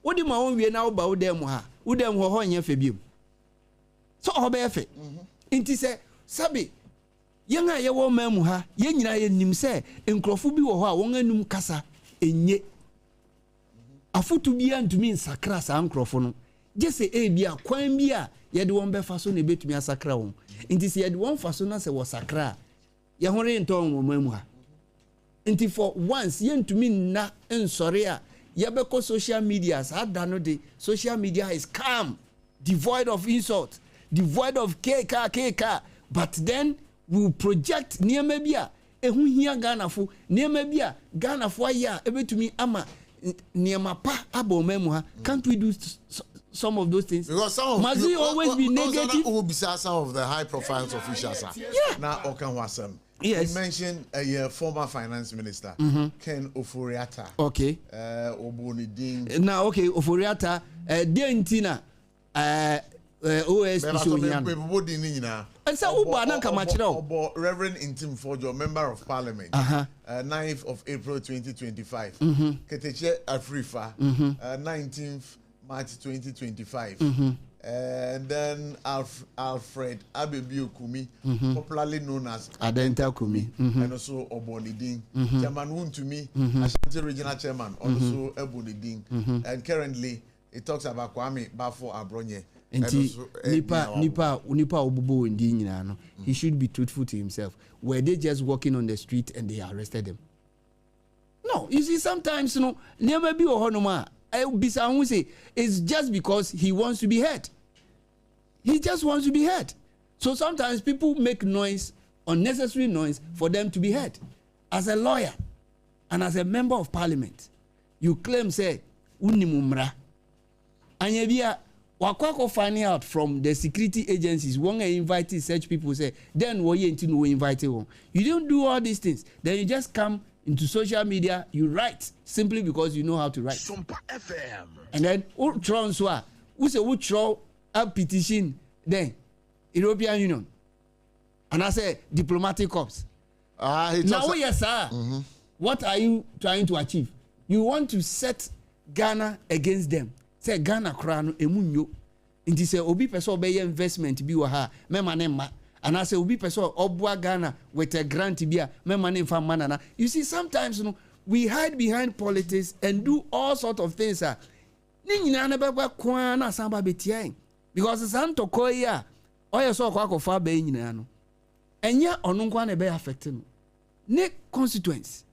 wo di ma won wie na wo ba wo dem ha wo dem ho nya fa biem so ho be efe nti se sabi yen a ye wo mamu ha ye nyina ye nim se enkrofo bi wo ho a won anum kasa enye afutu bi antumi nsakra sa enkrofo no jese bi a kwan bi a ye de won be fa so na betumi asakra won nti se ye de won fa so na se wo sakra ye hore nton wo mamu ha nti for once ye ntumi na nsore a ye be ko social media sa da no de social media is calm, devoid of insult, devoid of kk, but then we project niema bia ehu hia Ghanafo niema bia Ghanafo aya ebetumi ama niema pa abomamu ha. Can't we do some of those things? Because some must we always be negative? Who beside some of the high profile officials are. Yeah. Now Okan Wasem. Yes. You mentioned a former finance minister, Ken Oforiatta. Okay. Obonidin. Now, okay, Oforiatta, Dientina, OSP Shonyan. And so, Reverend Intim Forjo, Member of Parliament, 9th of April 2025. Keteche Afrifa, 19th March 2025. And then Alfred Abebi Okumi, popularly known as Adenta Kumi, and also Obonidin. Chairman Wuntumi, Ashanti Regional Chairman, also Obonidin. And currently, it talks about Kwame Bafo Abronye. And Nipa Obubo Ndi nyina no. He should be truthful to himself. Were they just walking on the street and they arrested him? No, you see, sometimes never be ohonoma. It's just because he wants to be heard. He just wants to be heard. So sometimes people make noise, unnecessary noise, for them to be heard. As a lawyer and as a member of parliament, you claim, say, unimumra. And yebia wakwako finding out from the security agencies, when they invite such people, say, then we invite you. You don't do all these things. Then you just come into social media, you write simply because you know how to write. SOMPA FM. And then who throw a petition then European Union. And I say diplomatic corps. Now yes sir. What are you trying to achieve? You want to set Ghana against them. Say Ghana krano emunyo. Inti say obi person be investment bi wa ha me ma. And I say, we person obwa Ghana with a grant bia me money from manana. You see, sometimes we hide behind politics and do all sorts of things. Because Santo Koya, or so quack of far being no. And yet, on one be affected. Ne consequence.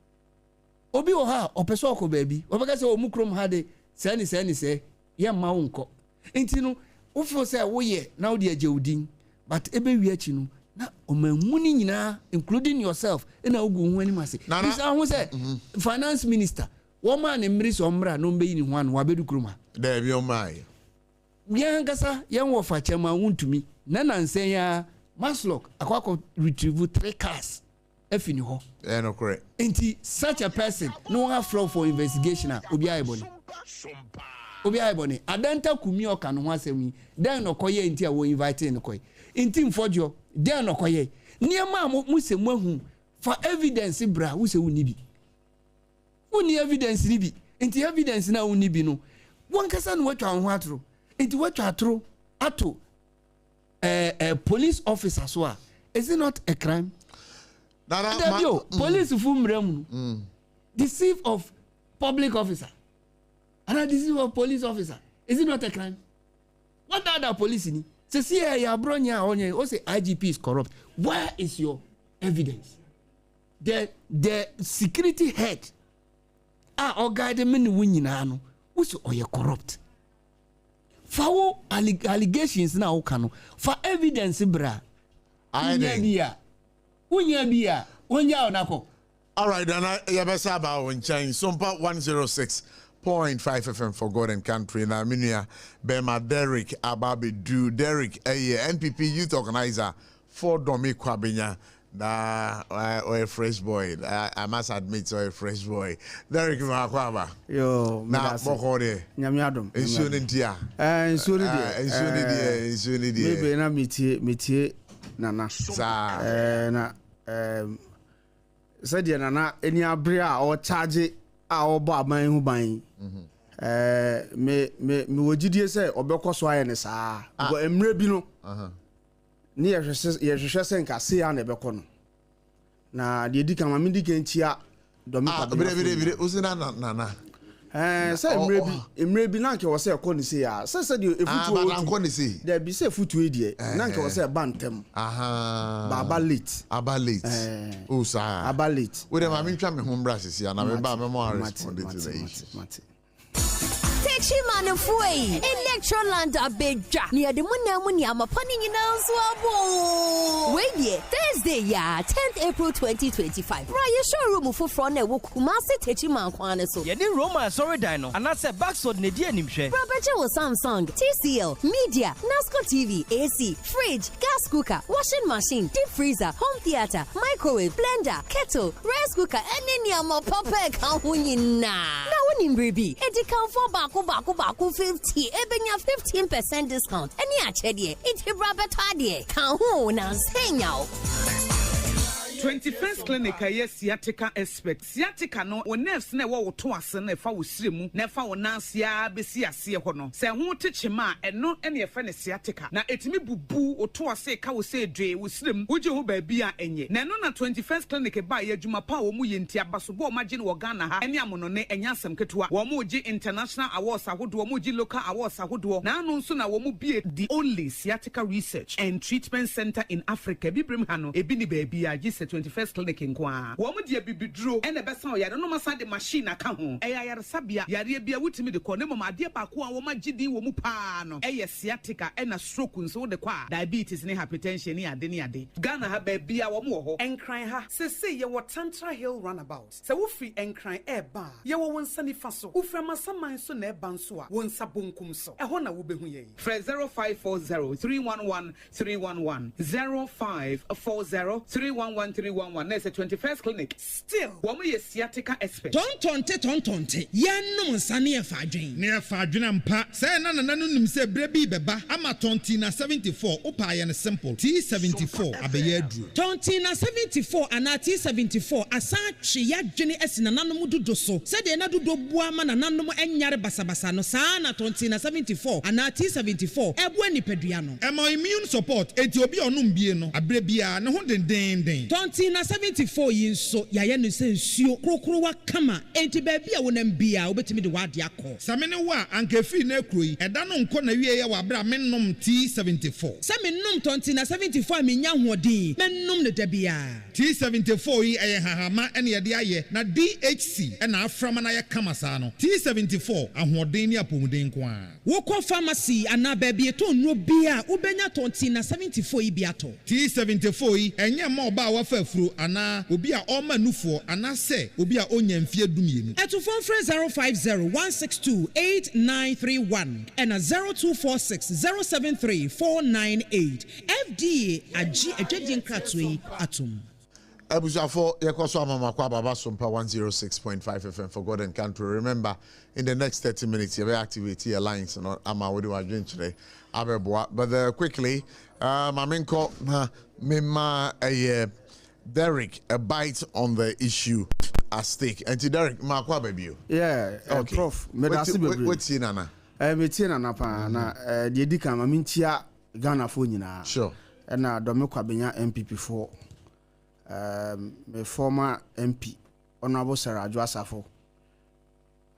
Obi oha, or pesoko baby, or because o mukrum had say, ya maunko. Intino, ufo say, oh yeah, now dear Jodin. But ebe wiachi no na omamuni nyina including yourself na ogu ho ani mase this who say finance minister woman and Mris Ombra no be in one wabedu kruma. There be on my. Yangasa, young of a chairman wound to me. Nana and say, Maslock, a quack retrieve 3 cars. If you know, no correct. Ain't such a person no have flow for investigation? Obiaiboni. Obiaiboni. Adanta kumio can once me. Then no koye intia will invite in the koi. In team for jo, then no koye. Near mamma muse mohu for evidence bra who say unibi. Uni evidence nibi. Inti evidence na unibi no. One person what on watro. Into what you are true. Ato. Police officer so. Is it not a crime? Police fumrem deceive of public officer and deceive of police officer. Is it not a crime? What other police in it? See ya bronya onye o say IGP is corrupt. Where is your evidence? The security head or guide men winyina no who's oye corrupt. For allegations now kanu for evidence bra. Unyabia, onako. All right, then Yabasaba on China, SOMPA 106.5 FM for God and Country. Now, Minia, Bema, Derek, Ababi, Do, Derek, NPP youth organizer for Domi Kwabinya. A fresh boy. I must admit, so a fresh boy. Derek Makwaba. Yo, now, Bokode. Nyamiadum. Insulintia. Insulintia. Maybe na metie nana. Sa. Said nana any abria or charge our bar my who buying. Me wojidie say obekọ so aye ne saa. Go emre bi no. Ni ye hwehwe nka se ya na ebekọ no. Na de di kama me di kentia do me bire usina nana. Say emre bi na nke wo say ekọ ni se ya. Say de efutu o. Ba nkọ ni se. There be say efutu e die. Na nke wo say bantem. Baba late. Oh sir. Aba late. We dem am twa me home brasses ya na me ba me mo respond to the issue. Chimano Fui, Electroland Abeja, near the Munamuni, I'm a punning in Answabo. Wait, yeah, Thursday, yeah, 10th April 2025. Raya showroom for front a Wukumasi Techiman Kwanaso. Yadi Roma, sorry, Dino, and that's a backsword Nidia Nimshe. Roberto Samsung, TCL, Media, NASCO TV, AC, fridge, gas cooker, washing machine, deep freezer, home theater, microwave, blender, kettle, rice cooker, and any more papa kahunina. Now, when in Baby, Edicam for Baku 50, Ebenya 15% discount. Any achedie, it's a rabbit idea. Kahun and saying out. 21st clinic yes sciatica expert sciatica no o nerves na wo to ase na fa wo siremu na fa wo nansia besi ase ho no se ho techema eno ene fa ne sciatica na etimi bubu o to ase ka wo se dwe wo siremu wo je ho ba bia enye na no na 21st clinic ba ya adwuma pa wo mu yenti abaso bo ma je no Ghana ha ene amono ne enya asem ketewa wo mu je international awards ahodo wo mu je local awards ahodo na anu nso na wo mu bie the only sciatica research and treatment center in Africa bibrim ha no ebi ni ba bia je 21st clinic in Kwa. Woman dear bibidro and the best on ya no masa the machine account. Eya sabia ya bia wutimi de kone mama dear paku and woman gidi womu pano. Eya sciatica and a stroke so the kwa diabetes ni hypertension ni ade. Ghana ha baby a womo and cry ha. Say ye what Tantra Hill runabout. So wofi and cry eba. Ye wo won sani faso. Uframa saman so ne bansua. Won sabunkum so. E hona wo behu ye. Fre 0540 311 311 0540 311 311. There's a 21st clinic. Still, woman is sciatica expert. Tonte. Yanum sani efadwin. Ne efadwin ampa. Say na nanum say brebi beba. Ama tontina 74. Opa ya simple. T74 abeyedru. Tontina 74 ana T74 asa twe ya dwene esina nanum dodo so. Say de na dodo bua ma nanum enyare basabasa no sa na tontina 74 ana T74 ebu anipadua no. Emo immune support enti obi onum bie no. Abrebia ne ho den. Tontina 74 yinso ya ye no sensuo krokro wa kama enti ba bia wonam bia obetimi de wade akọ samene wa ankefi na ekroyi eda no nko na wie ye wa bra mennom T74 samennom tontina 74 menya hoodin mennom ne da bia T74 yi eye hahama ene ye de aye na DHC ena aframa na ye kama sa no T74 ahoodin ni apomuden ko a wokọ pharmacy ana ba bia to nro bia ubenya tontina 74 yi bia to T74 yi enye ma oba wa fa afuro ana obi a ɔma nufo ana se obi a onya mfie dumienu eto phone frɛ 050-162-8931 and 0246-073-498 FDA agi adwagye nkratoi atom Abusafo Yakoso Amamakwa Baba SOMPA 106.5 FM for God and country. Remember, in the next 30 minutes, you will activate your lines and I'm what do I drink today. But quickly, Maminko Mima Derek a bite on the issue at stake. And to Derek, Makwa baby. Yeah, okay. Prof. What's in Anna? Metina pa na the edika mamintia Ghana fo nyina. Sure. And na domekwa benya MPP4. My former MP, Honorable Sarah Joasafo,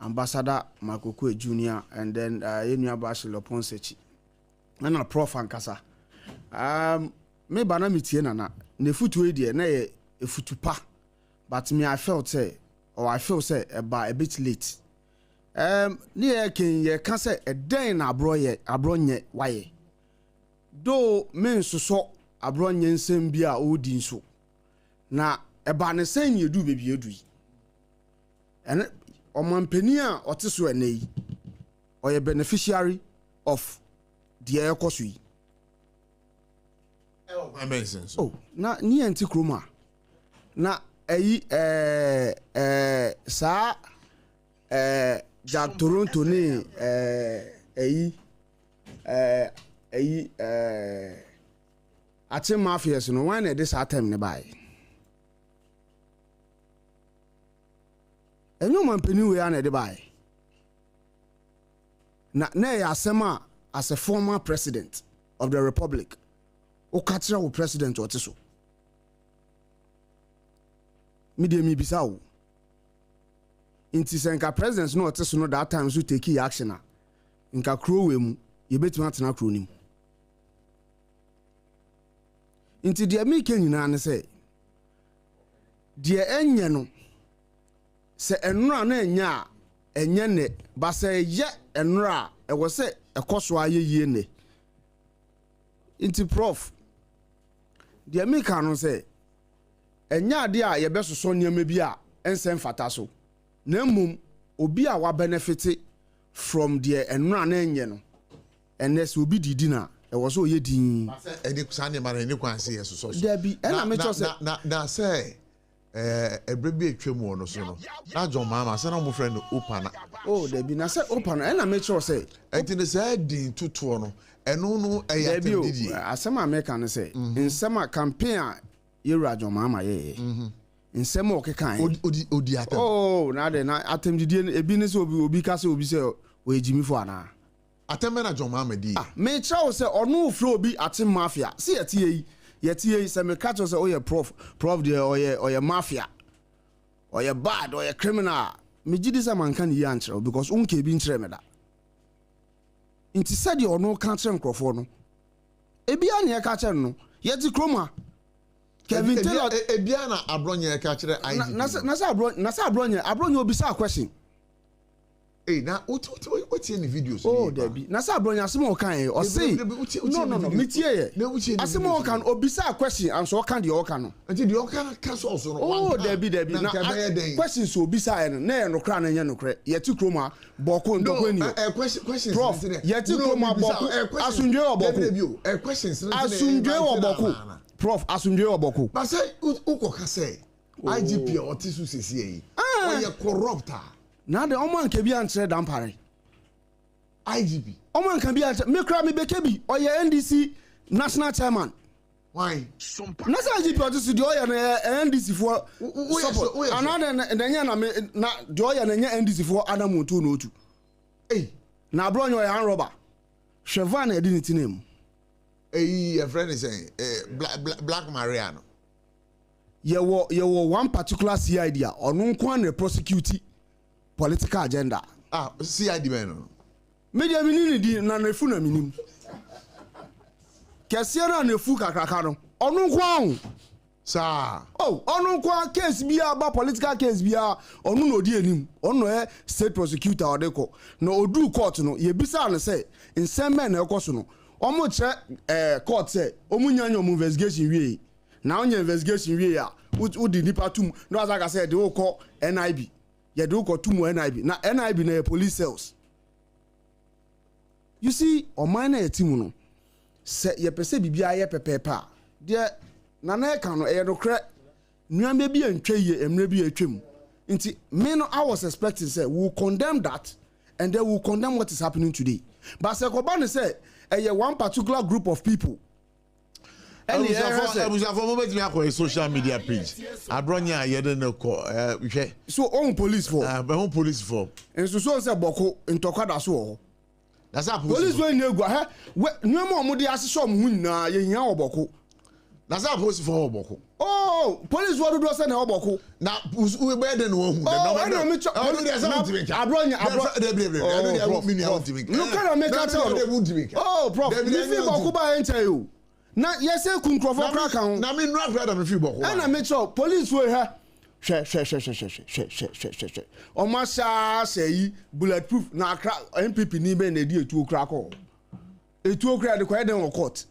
Ambassador Makokwe Jr., and then Yenya Bashir Ponsechi, and a Prof Ankasa. Me bana mitiena na ne futu edi na ye futupa, but me I feel say about a bit late. Near ken ye can say a day na abronye waye. Do men so abronye nsembia odin so. Na eba ne sen yedu bebi yedu ene omampani a oteso enei oye beneficiary of the ekoso yi oh na ni anti kroma na eyi sa ja Toronto ni eyi ati mafias no wan na this time ne bai enyo mampeni we ana de bai na ya asema as a former president of the republic o katra wo president oteso mi de mi bisa wo inti senka president no oteso no that time so take action a nka kro we mu ye betima tena kro nim inti de mi kenyina ne se de enye no se enura na enya enye ne ba se ye enura e wo se ekoso ayeye ne inti prof de me ka no se enya ade a ye besoso niam bi a ensem fata so na mum obi a wa benefit from the enura na enye no enes obi didi na e wo so ye din e de kusa ne ma ne kwanse ye so there be na me cho se na say ebrebi etwemu no so no na John Mama say na mo friend opana oh there be na say opana na me cho say enti ne say din tutuo no eno no eyatemdidi asema America no say nsema campaign a yewura John Mama ye nsema okekan odi atem oh na de na atemdidi ebi ne say obi ka say obi say o ejimi fo ana atem na John Mama di me cho say ono ofro obi atem mafia see yetie say me catch say oye prof there oye mafia oye bad oye criminal me gidi say man kan yi antre because unke bi ntre me da inti said you no kan tre nkrofo no ebia ne ka kire no yeti kroma Kevin Taylor ebia na abronye ka kire IG na sa abronye obi sa question na what in the videos oh there be na sa abronya asem o kan o say no metie ye asem o kan obisa question and so kan de o kan no until the o kan so so no oh there be na question so obisa ye na no kra na nya no kra ye ti kroma boko ndoko ni questions prof ye ti kroma boko asundwe o boko questions asundwe o boko prof asundwe o boko but say ukoka say IGP o ti su sesi yi o ye corrupter na de oman ka bi antre dampare IGP oman ka bi antre me kra me bekebi oye NDC national chairman why na sa IGP o to de oye na NDC for support another na nya na de oye na nya NDC for Adamu to no otu na bronyo oye han robber Chevan na edinity name your friend is saying Black Mariano ye wo one particular CID a onu nko na prosecute political agenda CID man media minini di na nefu na minim kese na nefu kakaka no onu nko ahun sa onu nko case bia ba political case bia onu no di enim onu state prosecutor odeko na odu court no ye bisa no say nsem men na ekoso no omo che court say omu nyanya omu investigation wie Now on your investigation we are who the nipa tum no as I said they will call NIB. Yeah, they will call two more NIB. Now NIB na police cells. You see, on mine team no. Say ye pese bibia ye pepepa. There nana ka no e no kre nuambe bi antwa ye emre bi atwam. Nti me no I was expecting say we will condemn that and then we will condemn what is happening today. But say ko ba ne say one particular group of people. And for moment me akọ social media page. Abronya ye de no ko hwe. So on police for. On police for. And so say boko ntokwada so. That's how police wey na egu ha nuama omode asese omhu nyina ye hia oboko. That's how police for oboko. Oh, police wo do say na oboko. Na we be dey no hu. Oh, na me chop. Abronya look at me ka tell. Oh, prof. Me fi boko ba enter you. Na yes say kun crofo kra kan. Na me no afraid me fi boko. Na me chop police wey ha. She. Omasa say bulletproof na akra MPP ni be na di etu okra ko. Etu okra de kwa den court.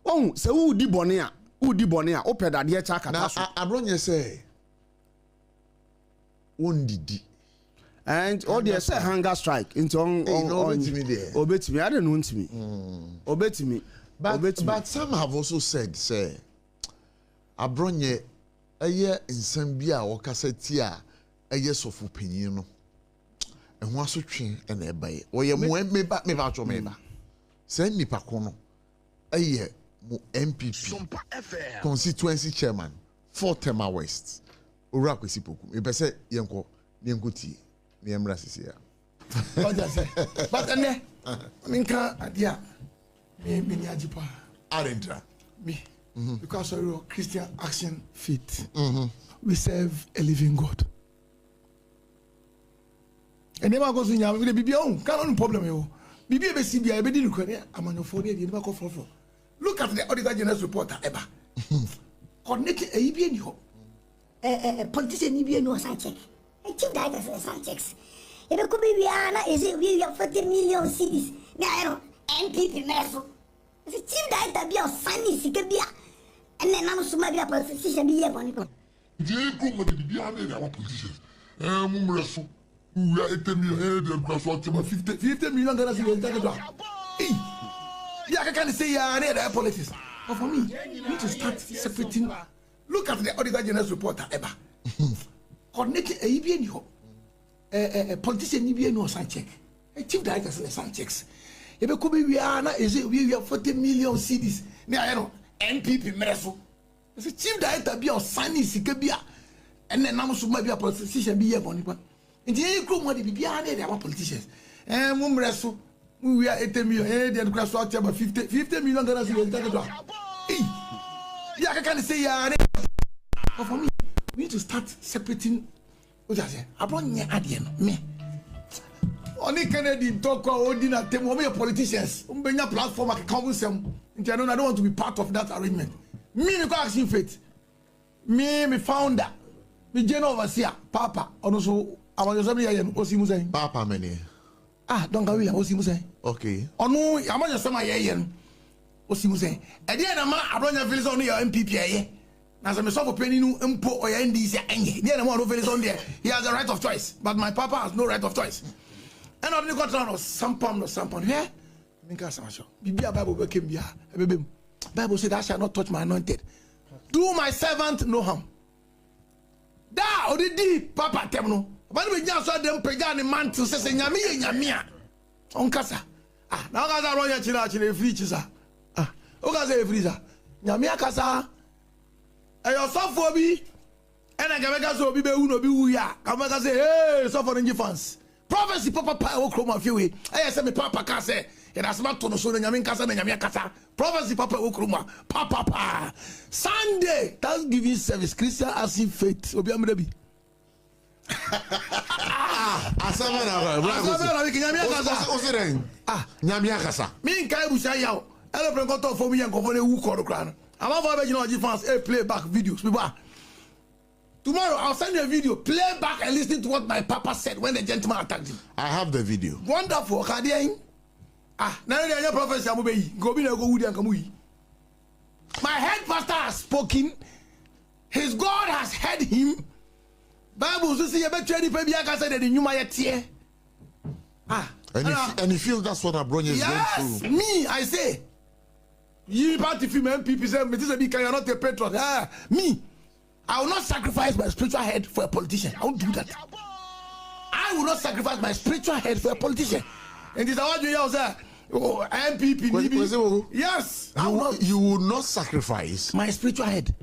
Oh, say who di bone a o peda de cha kata so. Abronye say won didi. And all the say hunger strike into on obetimi I don't know ntimi. Obetimi. But some have also said say Abronye eye nsam bi a wokasa ti a eye sofo panyin no ehun asotwe na ebaye oye mo meba cho meba say nipa ko no eye mo MPP SOMPA FM constituency chairman for Tema West owura kwesi poku e be say yenko ti ne emra sisi ya but ene minka adia me ni ajipa arentra me because of your Christian action faith. We serve a living God. And never goes in your baby own can't problem you. Bibi be CBI be didn't credit among your 40 years never go for. Look at the Auditor General's report ever. Connect a EBN a politician EBN was I check. A chief director of checks. If it could be Viana, is it we have 40 million cities? Now MPP Meso. The chief director be of Sunny Sikabia. And then I'm so maybe a politician be here on it. The group with the behind our politicians. Mumreso. We are 8 million head and cross what 50 million dollars in the hey, yeah, I can't say yeah, they're politics. But for me, we need to start separating. Look at the Auditor General's report ever. Connect a EBN a politician EBN or sign check. A chief director sign checks. If it could be Viana, is it we have 40 million cities? Now I know. MPP Mereso. The chief director be on Sunny Sikabia. And then I'm so maybe a politician be here on it. And the group money be behind there, our politicians. And Mumreso, we are 8 million, and cross out about $50 million in the hey, yeah, I can't say yeah. But for me, we need to start separating. What I say, I brought you at me. Only Kennedy talk or dinner table, we are politicians. We have platform like council. I don't want to be part of that arrangement. Me, me action faith. Me founder. Me general overseer. Papa. Also, I want to say me. Osi Musai. Papa many. Don't go away. Osi Musai. Okay. No, I want to say my yen. Osi Musai. At the end, I don't have on your MPP. As I'm a soft opinion, Mpo or NDC. The other one who on there. He has the right of choice, but my papa has no right of choice. And I've got on Sampan. Yeah. Bible came here. Bible said, I shall not touch my anointed. Do my servant no harm. Da already Papa Temno. But we just saw them pagani mantle says Yamia. On Casa. Now Gaza Roya China free chisa. Ogaza freezer. Yamia Casa. And your software and I can make us be uno be uya. Come back and say, hey, suffering fans. Prophecy Papa Okroma Fiwi. I said, Papa Case. And as much to so Yamin Casa and Yamia Casa. Prophecy Papa Okroma. Papa. Sunday. Thanksgiving service. Christian as if faith. Obiamrebi. Nyamia Casa. Me in Kaibusa Yao. Elephant got off for me and go for the who call the crown. I'm not going to fans play back videos. Tomorrow I'll send you a video. Play back and listen to what my papa said when the gentleman attacked him. I have the video. Wonderful. Now they are prophecy. Go be go with and come. My head pastor has spoken. His God has heard him. Bible says you better any baby I can say that the new my And you feel that's what Abronya is going through. Me, I say. You party female people say me this be you're not a patron. Me, I will not sacrifice my spiritual head for a politician. I won't do that. I will not sacrifice my spiritual head for a politician. And this is what you say. Oh, MPP. Yes. You will not sacrifice my spiritual head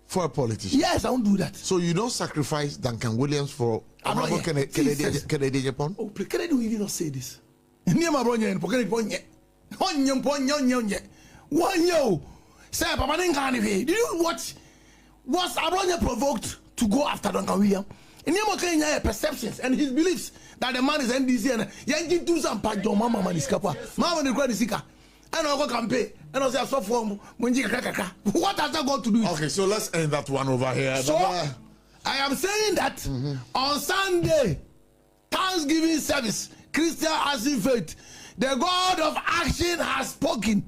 for a politician. Yes, I won't do that. So you don't sacrifice Duncan Williams for Canadian Japan? Oh, Canada will even not say this. Near my brother, and forget it. One yo. Sir, Papa did you watch? Was Abronya provoked to go after Duncan Williams? In Kenya perceptions and his beliefs that the man is NDC and Yankee do some part your mama man is capa. Mama the credit seeker. And I'll go campaign. And I'll say so for what has that got to do? Okay, so let's end that one over here. So I am saying that on Sunday, Thanksgiving service, Christian as in faith, the God of action has spoken.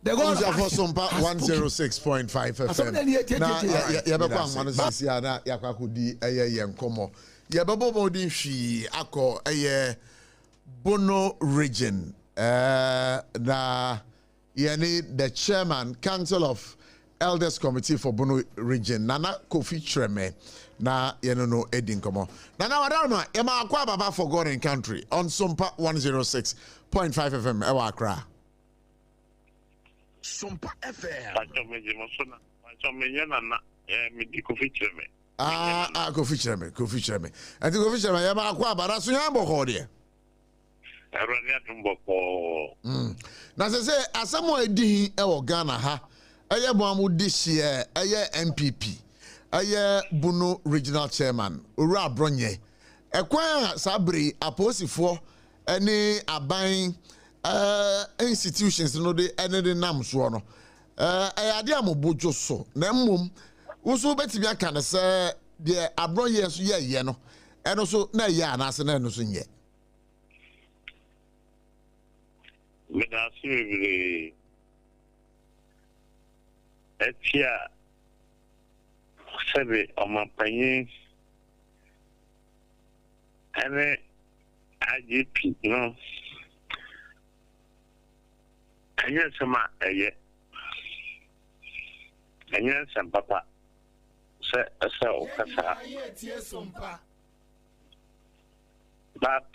The God of action SOMPA 106.5 FM. Now, yabekwa mwanisi ana yakwakudi yenkomo. Yabebo modin shi ako Bono region. Na yani the chairman Council of Elders Committee for Bono region Nana Kofi Treme na no edin komo. Nana wadama yama akwa baba for God and country on SOMPA 106.5 FM ewa Accra. SOMPA FM. Kofi Treme. And the Kofi Treme yama akwa bara so yambo hodie. Na se asamo edi ewo Ghana ha eye bo amudi hie eye MPP eye Bono regional chairman Owura Abronye ekwan sabri aposifo ene aban institutions no de ene de nam so no ade amobojo so na mmom wo so betimi aka ne se de Abronye so ye no eno so na ye anase na eno so nye. Medasi etia sebe omapanyi ene IGP no anya sama eye anya sampapa se okasa but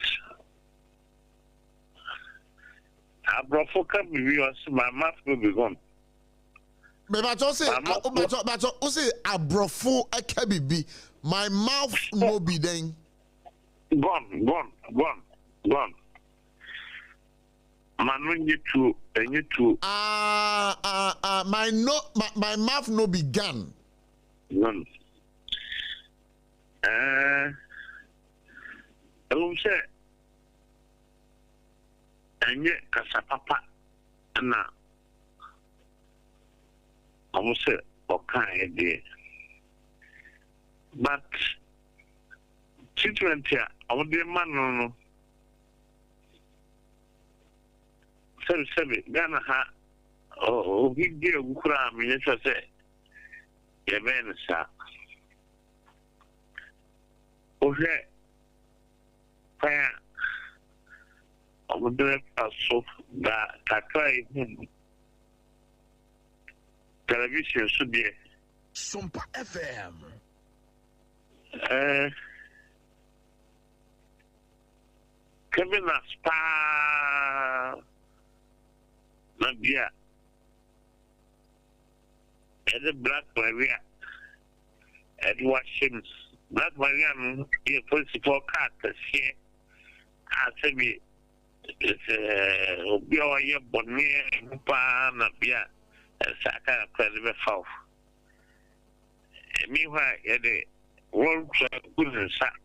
Abrofo can be yours, my mouth will be gone. But I say Abrofo can be my mouth no be then. Gone. Man, you two. My mouth no be gone. Gone. Say. And yet, Casapapa, and I will say, okay, dear. But, children here, I would be a man, no. Seven, Ghana, oh, he did a crime, yes, I say, a man, sir. Okay, fire. I would do it so that I try television should be SOMPA FM. Kevin Spa Nadia and the Black Maria Edward Sims Black Maria is principal cat here. I say me. It's a bonnie and beer and Saka President Fowl. Meanwhile, the world good and sack.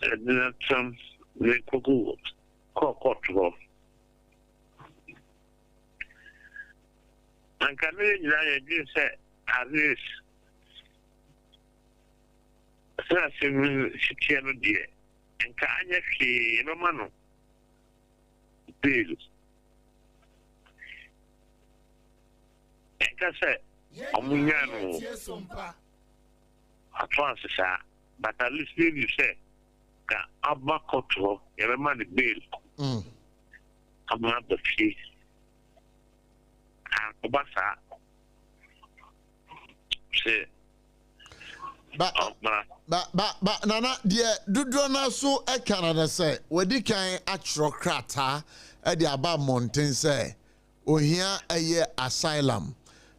And some little cocoa. And Canadian, I did say, at least, that's dear. And Kanya, no man, bills. Eka say omunya no advance sa but at least you say ka aba kotro yere man the bail the fee obasa say but nana dear dudona so e Canada say wedi kan atro krata e de aba mountain say ohia eye asylum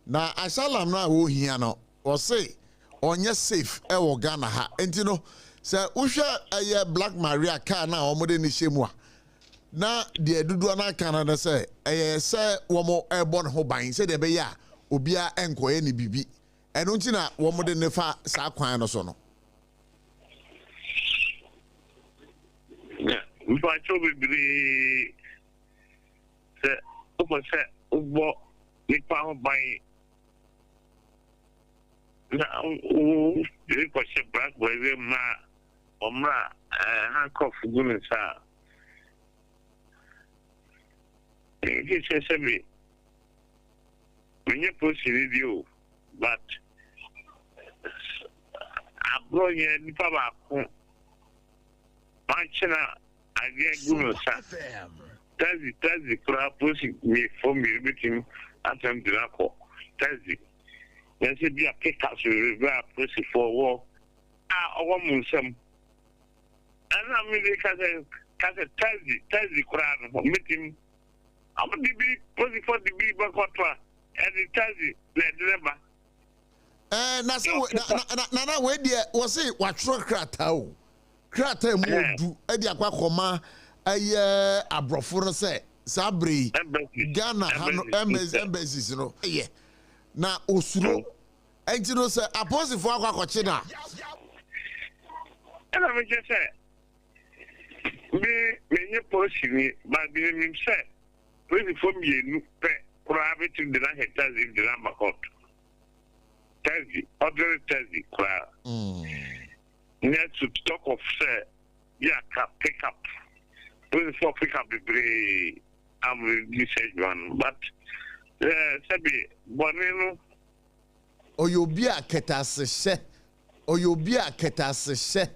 na asylum na ohia no o say onye safe e wo Ghana ha enti no say uhwe eye Black Maria car na omode ni shemu a na de dudu na Canada say eye say wo mo e bon ho ban say de be ya obia enkoye ni bibi eno nti na wo mo de ne fa sa kwan no so no we want to be say o say obo ni pa ho ban na o de ko se Black boy we ma omra handcuff gun sa it say me when you post video but abro ye ni pa ba ko manchina agye gun sa tazi kura post me for me meeting atem dirako tazi yes be a pick up so we post for war owo munsam ana mi de kaze tazi kura no meeting am bibi post for the bibi bakotwa and tazi le driver na se na we de wo se watro krata o krata mu du e de akwa aye abrofo no se sabri Ghana hano embassies no na osuro enti no se apostle akwa koche na ana me say me nye policy ni ba bi me say we for me nu pe private de na hectares in the Lambacot Tazi other Tazi kra net to talk of say yeah pick up we for pick up the am research one but sabi bonino oyobia ketase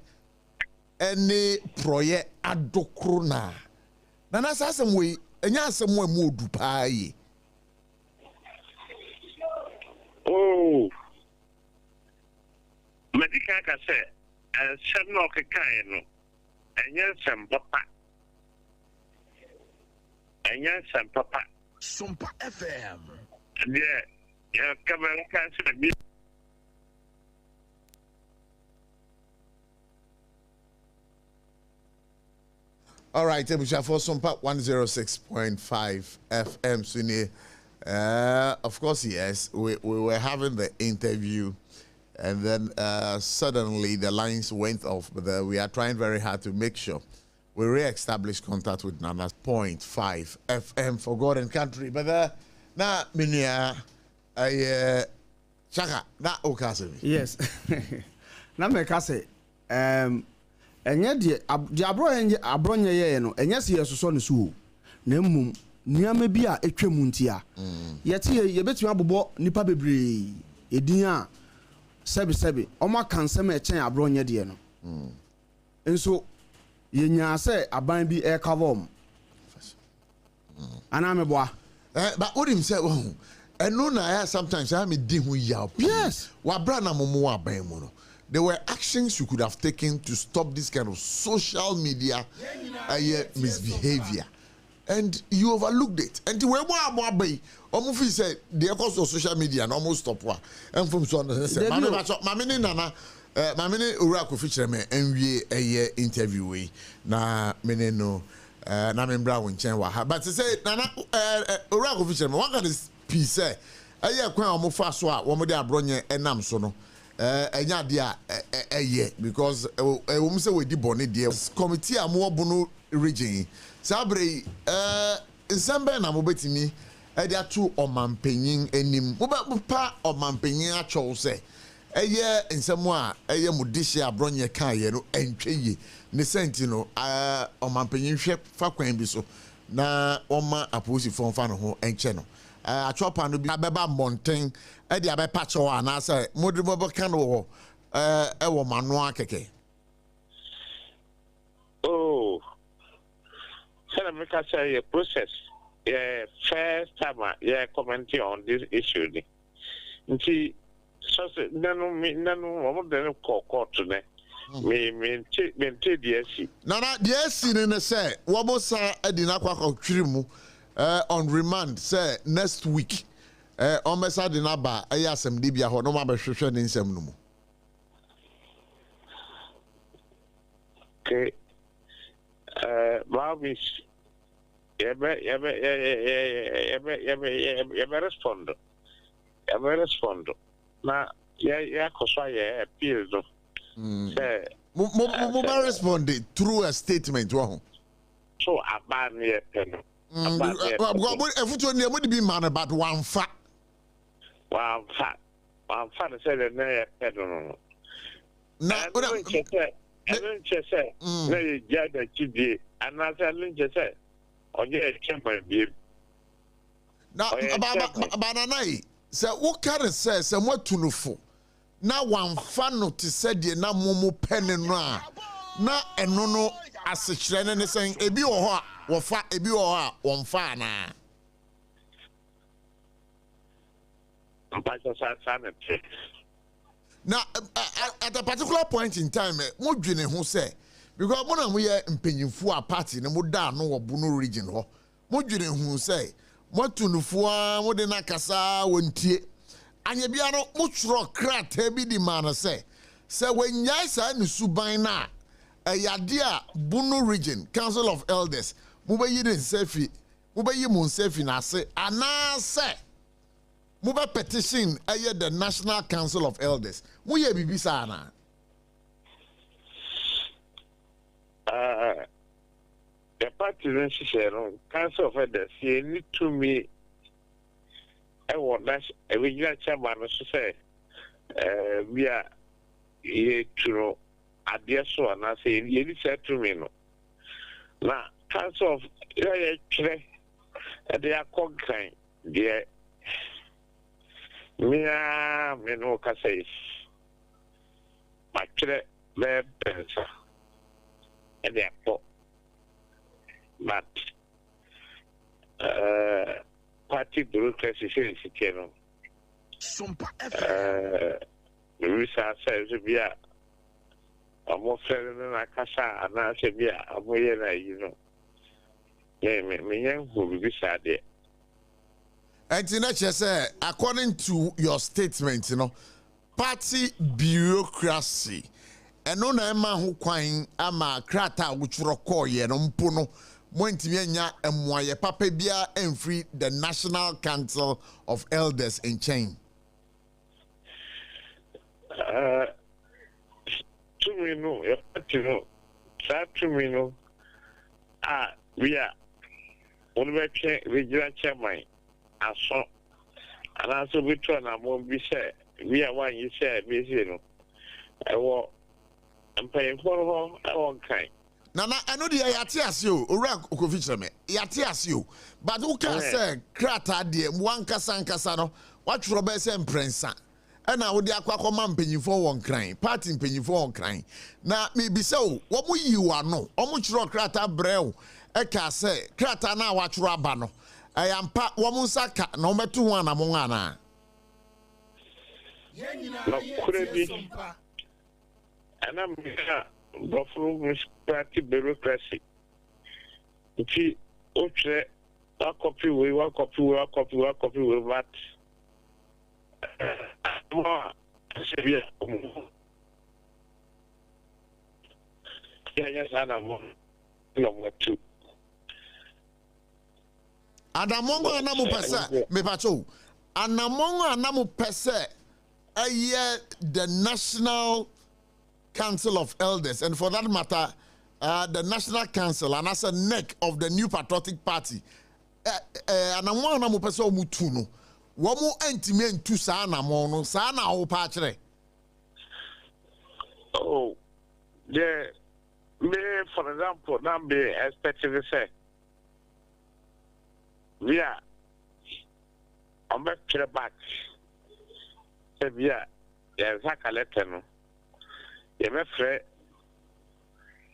any proye adokrona na asem we enya asem we mu odu paaye oh medical ka say sem no ke kan no enya sem papa Sompa FM yeah camera can say all right, Ebusha for Sompa 106.5 FM Suni. Of course, yes, we were having the interview, and then suddenly the lines went off. But we are trying very hard to make sure we re-establish contact with Nana's 0.5 FM for God and country. But na minia Chaka na okase. Yes. Na me kase enye de abronye ye no enye se yesoso ne so na mmum niame bi a etwam ntia yete ye betumi abobọ nipa bebre edin a sebe omo kansem echen abronye de no enso ye nya se aban bi e cover ana me boa but what him say eno na ya sometimes I me di hu ya yes wa bra na momo aban mu no. There were actions you could have taken to stop this kind of social media misbehavior. And you overlooked it. And we more bay. Almost said the cost of social media and almost stop one. And from so on, Mamini Nana, Mamini Uraku feature me and we a interview na meneno na membra won chen wa. But to say Nana Uraku feature me one kind of piece aye kwan omofa so a wo mo de abronye enam so no enya dia because we say we di bone dia committee amobo no region sabre nsambe na mo betimi e dia to omampanyin enim mo pa omampanyin acho se eye nsamo a eye mudihye abronye kan ye no entweye ne senti no omampanyin hwe fa kwan bi so na oma aposi fon fa no ho enche no atwopa no bi abeba monten e de abepa che wa na say modri mo beka no e wo manoa keke. Oh, so make us say a process. Yeah, first time commenting on this issue. Nti so nanu omo de ko court ne. Me DSC. Nana DSC ne say wo bo sa edina kwa twiri mu on remand say next week on mesa de na ba ayasem de bia ho no ma be hwehwe ne nsem no mu. Okay. Babis yebe respond na ya koso ya appeal do say mo respond through a statement wo so aban ye pen efuto ne mo de bi man but one fa say the na pen no na I don't say, no, you get a TV, and I say, or get a chamber beer. Now, Bananai, say, what can it say, and what to know for? Now, one fan to say, the na momo pen and ra. Na and no, as a channel saying, a be or fat, a be or one fan. Now, at a particular point in time, mo dwene ho say because mo na mo ye mpanyimfo a party ne mo da no wo bunu region ho mo dwene ho say mo tunufo a mo de na kasa wontie anya bia no mo tworo krata bi di man say wanyai sa ne suban na ayade a bunu region council of elders mo ba yi den sefi mo ba yi mo sefi na se ana say Muba petition the National Council of Elders. Muye bibi sana. The party then Council of Elders. You need to me. I want that. A regional chairman to say, we are here to adhere so and I say you said to me no. Now Council of they are conquering the. Me no kase makre le pensa and the but party bureaucracy is keno SOMPA FM we say bia amo fere na kasa ana se bia amo ye na you know me yan ho bi sa de. And say, according to your statement, party bureaucracy, and no na who kwine ama krata which roko ye no mpono montimianya emwaye papa bia enfree the National Council of Elders in chain. To me no, we are on the regional chairman. Aso and also we try na mo bi say we are one you say be say no I want paying for ho I want kind Nana I know the yati asio ora okofichre me yati asio but who can say krata de wan kasa no what tro be say imprensa na wo de akwakọ ma mpanyimfo won kran party mpanyimfo won kran na me bi say wo mo yiwa no o mo tro krata brew e ka say krata na wa tro aba no ayampa womunsaka na ometu ho anamon ana ana mika bofru party bureaucracy if otre a copy we but severe yes ana mo no two Adamongo anamu pese me pacho anamongo anamu pese the National Council of Elders and for that matter the National Council and as a neck of the New Patriotic Party anamongo anamu pese omutu no womu entime ntu sa anamon no sa na wo pa kire oh there me for example now be expected to say we are I'm back to the back. Yeah, a letter. No, you're my friend.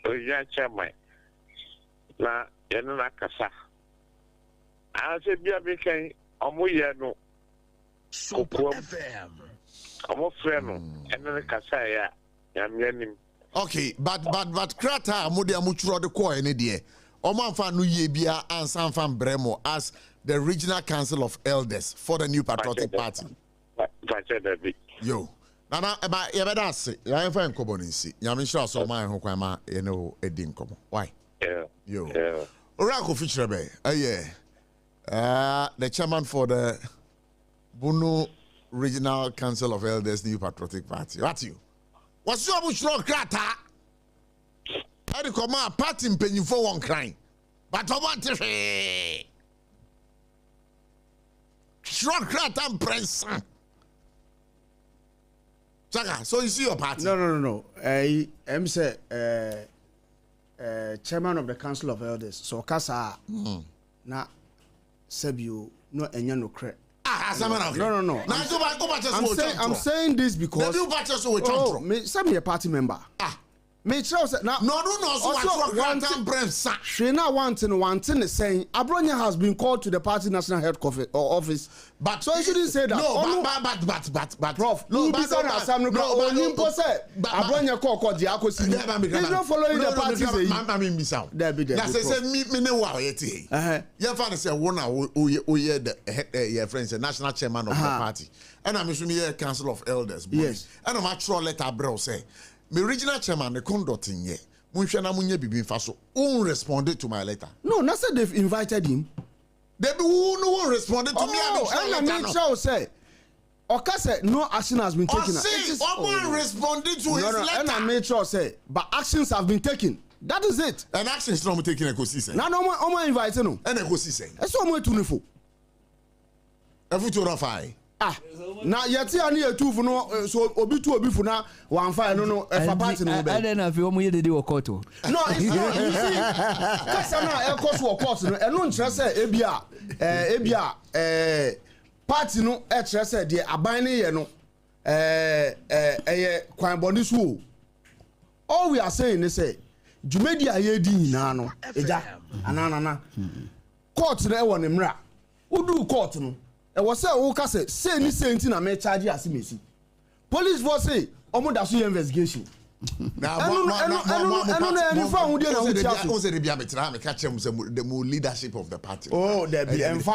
You're chairman. Now, you're not a cassa. I said, be a big no. SOMPA FM. I'm a friend, and then a cassa. Okay, but Krata Modia Muchro the Koi any day. Oman fan New Yebia and San Fan Bremo as the Regional Council of Elders for the New Patriotic Party. Yo. Nana, about Yabadasi, I am fine Kobonisi. Yamisha so my Hokama, you know, a dinkum. Why? Yeah. Yo. Oracle Fisherbe, the chairman for the Bunu Regional Council of Elders New Patriotic Party. What's you? What's your Muchro Krata? I come out party paying for one crime. But I want to say, Shrunk Krata Prince. Chaka, so you see your party? No. I'm say chairman of the Council of Elders. So Kasa na Sebio no enya no cre. No. I'm saying this because some a party member. Me tell say now no she now one thing is saying Abronya has been called to the party national head office, but so you shouldn't say that. No, but Prof, you be saying Abronya call the Akosi. He's not following the party say. That say me ne wa yeti. You find say one the friends national chairman of the party. And I'm assuming Council of Elders. Yes. And I'm actually letter bro say my original chairman, the conducting ye, Munshana Munye Bibi Faso, who responded to my letter. No, not said they've invited him. They no one responded to me. And I make sure say, Oka said no action has been taken. Someone responded to his letter. And I made sure say, but actions have been taken. That is it. And action is not taken a cosi. Now, no more invited no. And a cosi. That's what I'm doing for. A future of I. Now yeti ani etu fu no so obi fu na wan fa no e fa party no be. I don't know if you want to court. No, it's not. You see, kasa na e course wo court no e no nkyere say ebia party no e kyere say de aban ne ye no kwan body so. All we are saying is say jumedi aye di nyina no eja anana court na e wo ne mra. Udu court no e was say o ka say ni senti na me charge asimesi. Police force say omo da so investigation. Now the more leadership of the party. Oh, there be leadership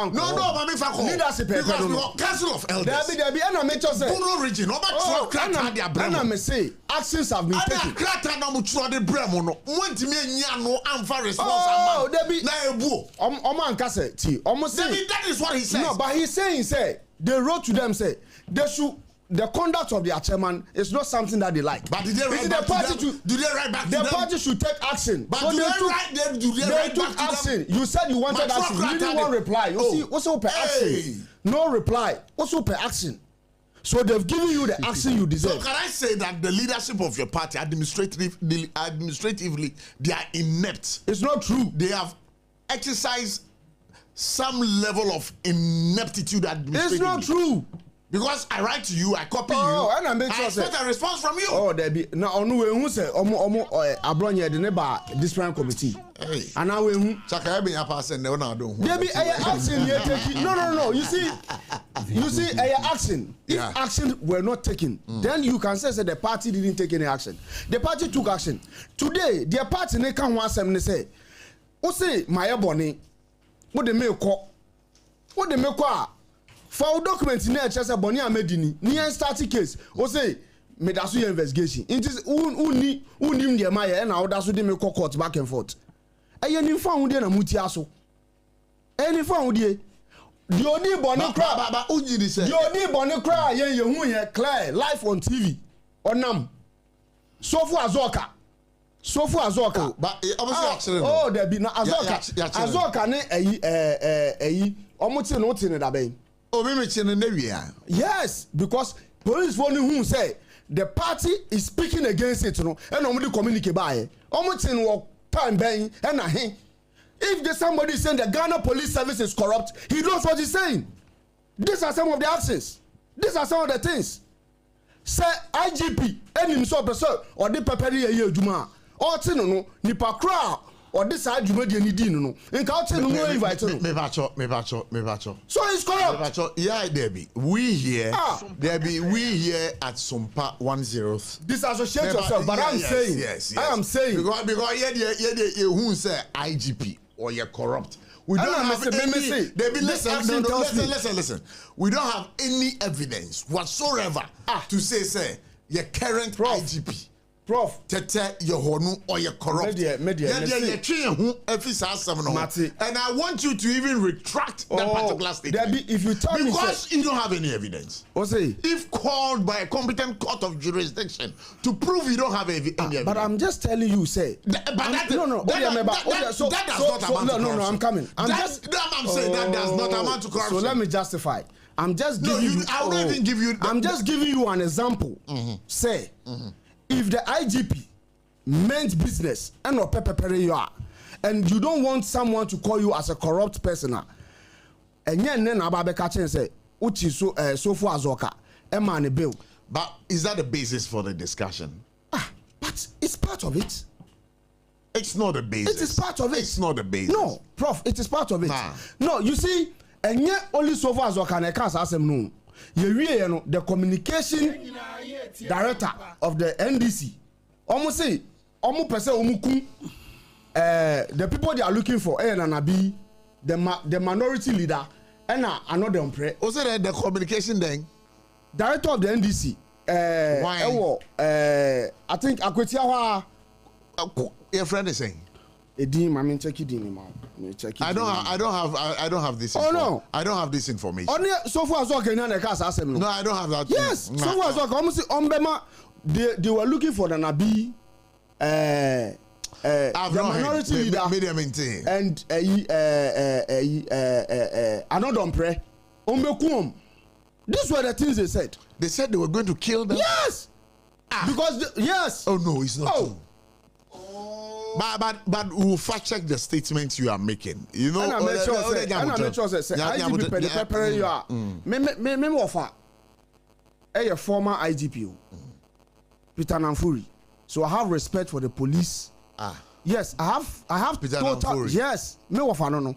Council of Elders. There be and I make sure say Bunu region and I say actions have been taken. Krata na mutuwa de bremo no. Won't me nya no amfa response. Oh, there be na ebu. Omo anka say ti. Omo say that is what he says. No, but he's saying say they wrote to them say they should. The conduct of their chairman is not something that they like. But did they write back to them? Do they write back to them? The party should take action. But so do they write took action. You said you wanted action. You didn't want reply. You see, what's up per action? No reply. What's up per action? So they've given you the action you deserve. So can I say that the leadership of your party administratively they are inept? It's not true. They have exercised some level of ineptitude administratively. It's not true. Because I write to you, I copy you, and I make sure I expect a response from you. Oh, there be now on who say omo abronya de neba discipline committee. And now we Chaka be a person they na do. There be action here taking. No. You see action. If action were not taken, then you can say the party didn't take any action. The party took action. Today, their party ne kan one sem ne say, "O say my boni, what the make ko? What the make ko? For document in HS Boni Amedini, near starting case, or say, Medasu investigation. It is uni the Maya and how that's what they make court back and forth. Any found in a mutiaso. Any found ye. The only bonnet cry, Baba Uji, the only bonnet cry, you clear live on TV or Nam. So for Azoka. But oh, there be no Azoka, almost nothing in that bay. Yes, because police phone who say the party is speaking against it, and only communicate by almost in work time bang and if somebody is saying the Ghana police service is corrupt, he knows what he's saying. These are some of the actions. These are some of the things. Say IGP, any so person or the peperi a year juma. Or no nipa kra or this side juma di any no. In culture no invite no. Me bacho. So it's corrupt. Yeah, Debbie. We here at SOMPA 106. Disassociate yourself, but I'm saying. Yes. I am saying. Because who say IGP or you're corrupt. We don't have any. Listen. We don't have any evidence whatsoever to say your current IGP. Prof, Tete Yohonu or your corrupt. Media. And I want you to even retract that particular statement. If you tell because you don't have any evidence. If called by a competent court of jurisdiction to prove you don't have any evidence. But I'm just telling you, say. That does not amount to corruption. I'm coming. I'm saying that does not amount to corruption. So let me justify. I'm just giving you. I will even give you. I'm just giving you an example. Say. If the IGP meant business and no pepper you are, and you don't want someone to call you as a corrupt person, and then Ababe Kachen say, "Uchi so far azoka, emane bill." But is that the basis for the discussion? But it's part of it. It's not the basis. It is part of it. It's not the basis. No, Prof, it is part of it. No, you see, and yet only so far azoka na can't ask him no. The communication director of the NDC almost say almost person the people they are looking for Nanabi the minority leader and another umpre. Also the communication then director of the NDC I think Akwetiawa your friend is saying Edim, I mean, check it in, man. I don't have this. Oh no, I don't have this information. Only so far as I can assembly. No, I don't have that. Yes, so far as I almost they were looking for the Nabi, the minority leader, and another umpre. These were the things they said. They said they were going to kill them. Yes, because yes. Oh no, it's not true. But we'll fact check the statements you are making. You know, and I make sure say IGP pepper you are. Me offer a former IGP, Peter Namfuri. So I have respect for the police. Yes, I have Peter total. Namfuri. Yes, me offer no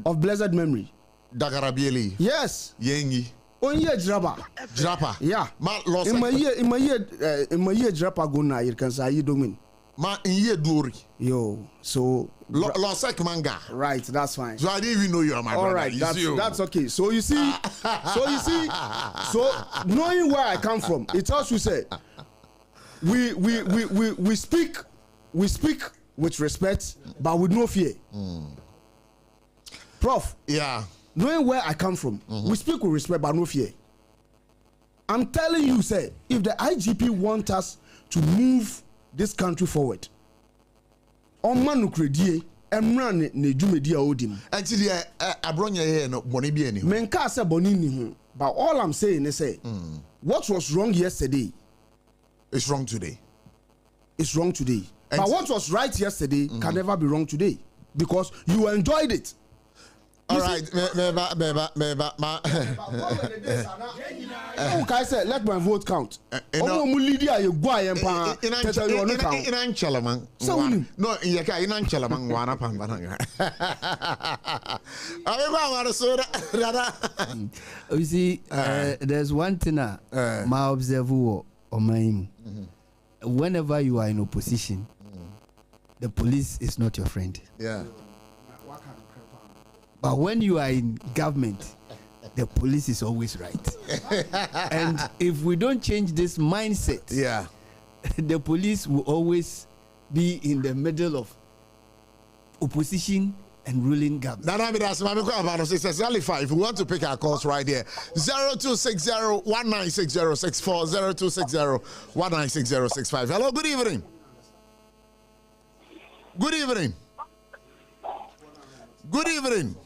of blessed memory. Dagarabieli. Yes. Yengi. Onye Drapa. Yeah. In my year Drapa go na you can say you domin. Ma in glory. Yo, so Losek manga. Right, that's fine. So I didn't even know you are my brother. All right, that's okay. So you see, so knowing where I come from, it also say we speak with respect, but with no fear. Prof. Yeah. Knowing where I come from, we speak with respect, but no fear. I'm telling you, say, if the IGP want us to move this country forward, on manu credit and run ne jumedia odim. Actually, abronya here no boni bi ani. Menka say boni ni hu, but all I'm saying is say, what was wrong yesterday is wrong today. It's wrong today. But what was right yesterday can never be wrong today because you enjoyed it. All right, I said, let my vote count. No, Mulidia, you go and pa. In Chalaman. So no, in your car, in Chalaman, one up and you see, there's one thing my observe or mine. Whenever you are in opposition, the police is not your friend. Yeah. But when you are in government, the police is always right. And if we don't change this mindset, the police will always be in the middle of opposition and ruling government. If we want to pick our calls right here, 0260-196064, 0260-196065. Hello, good evening. Good evening. Good evening.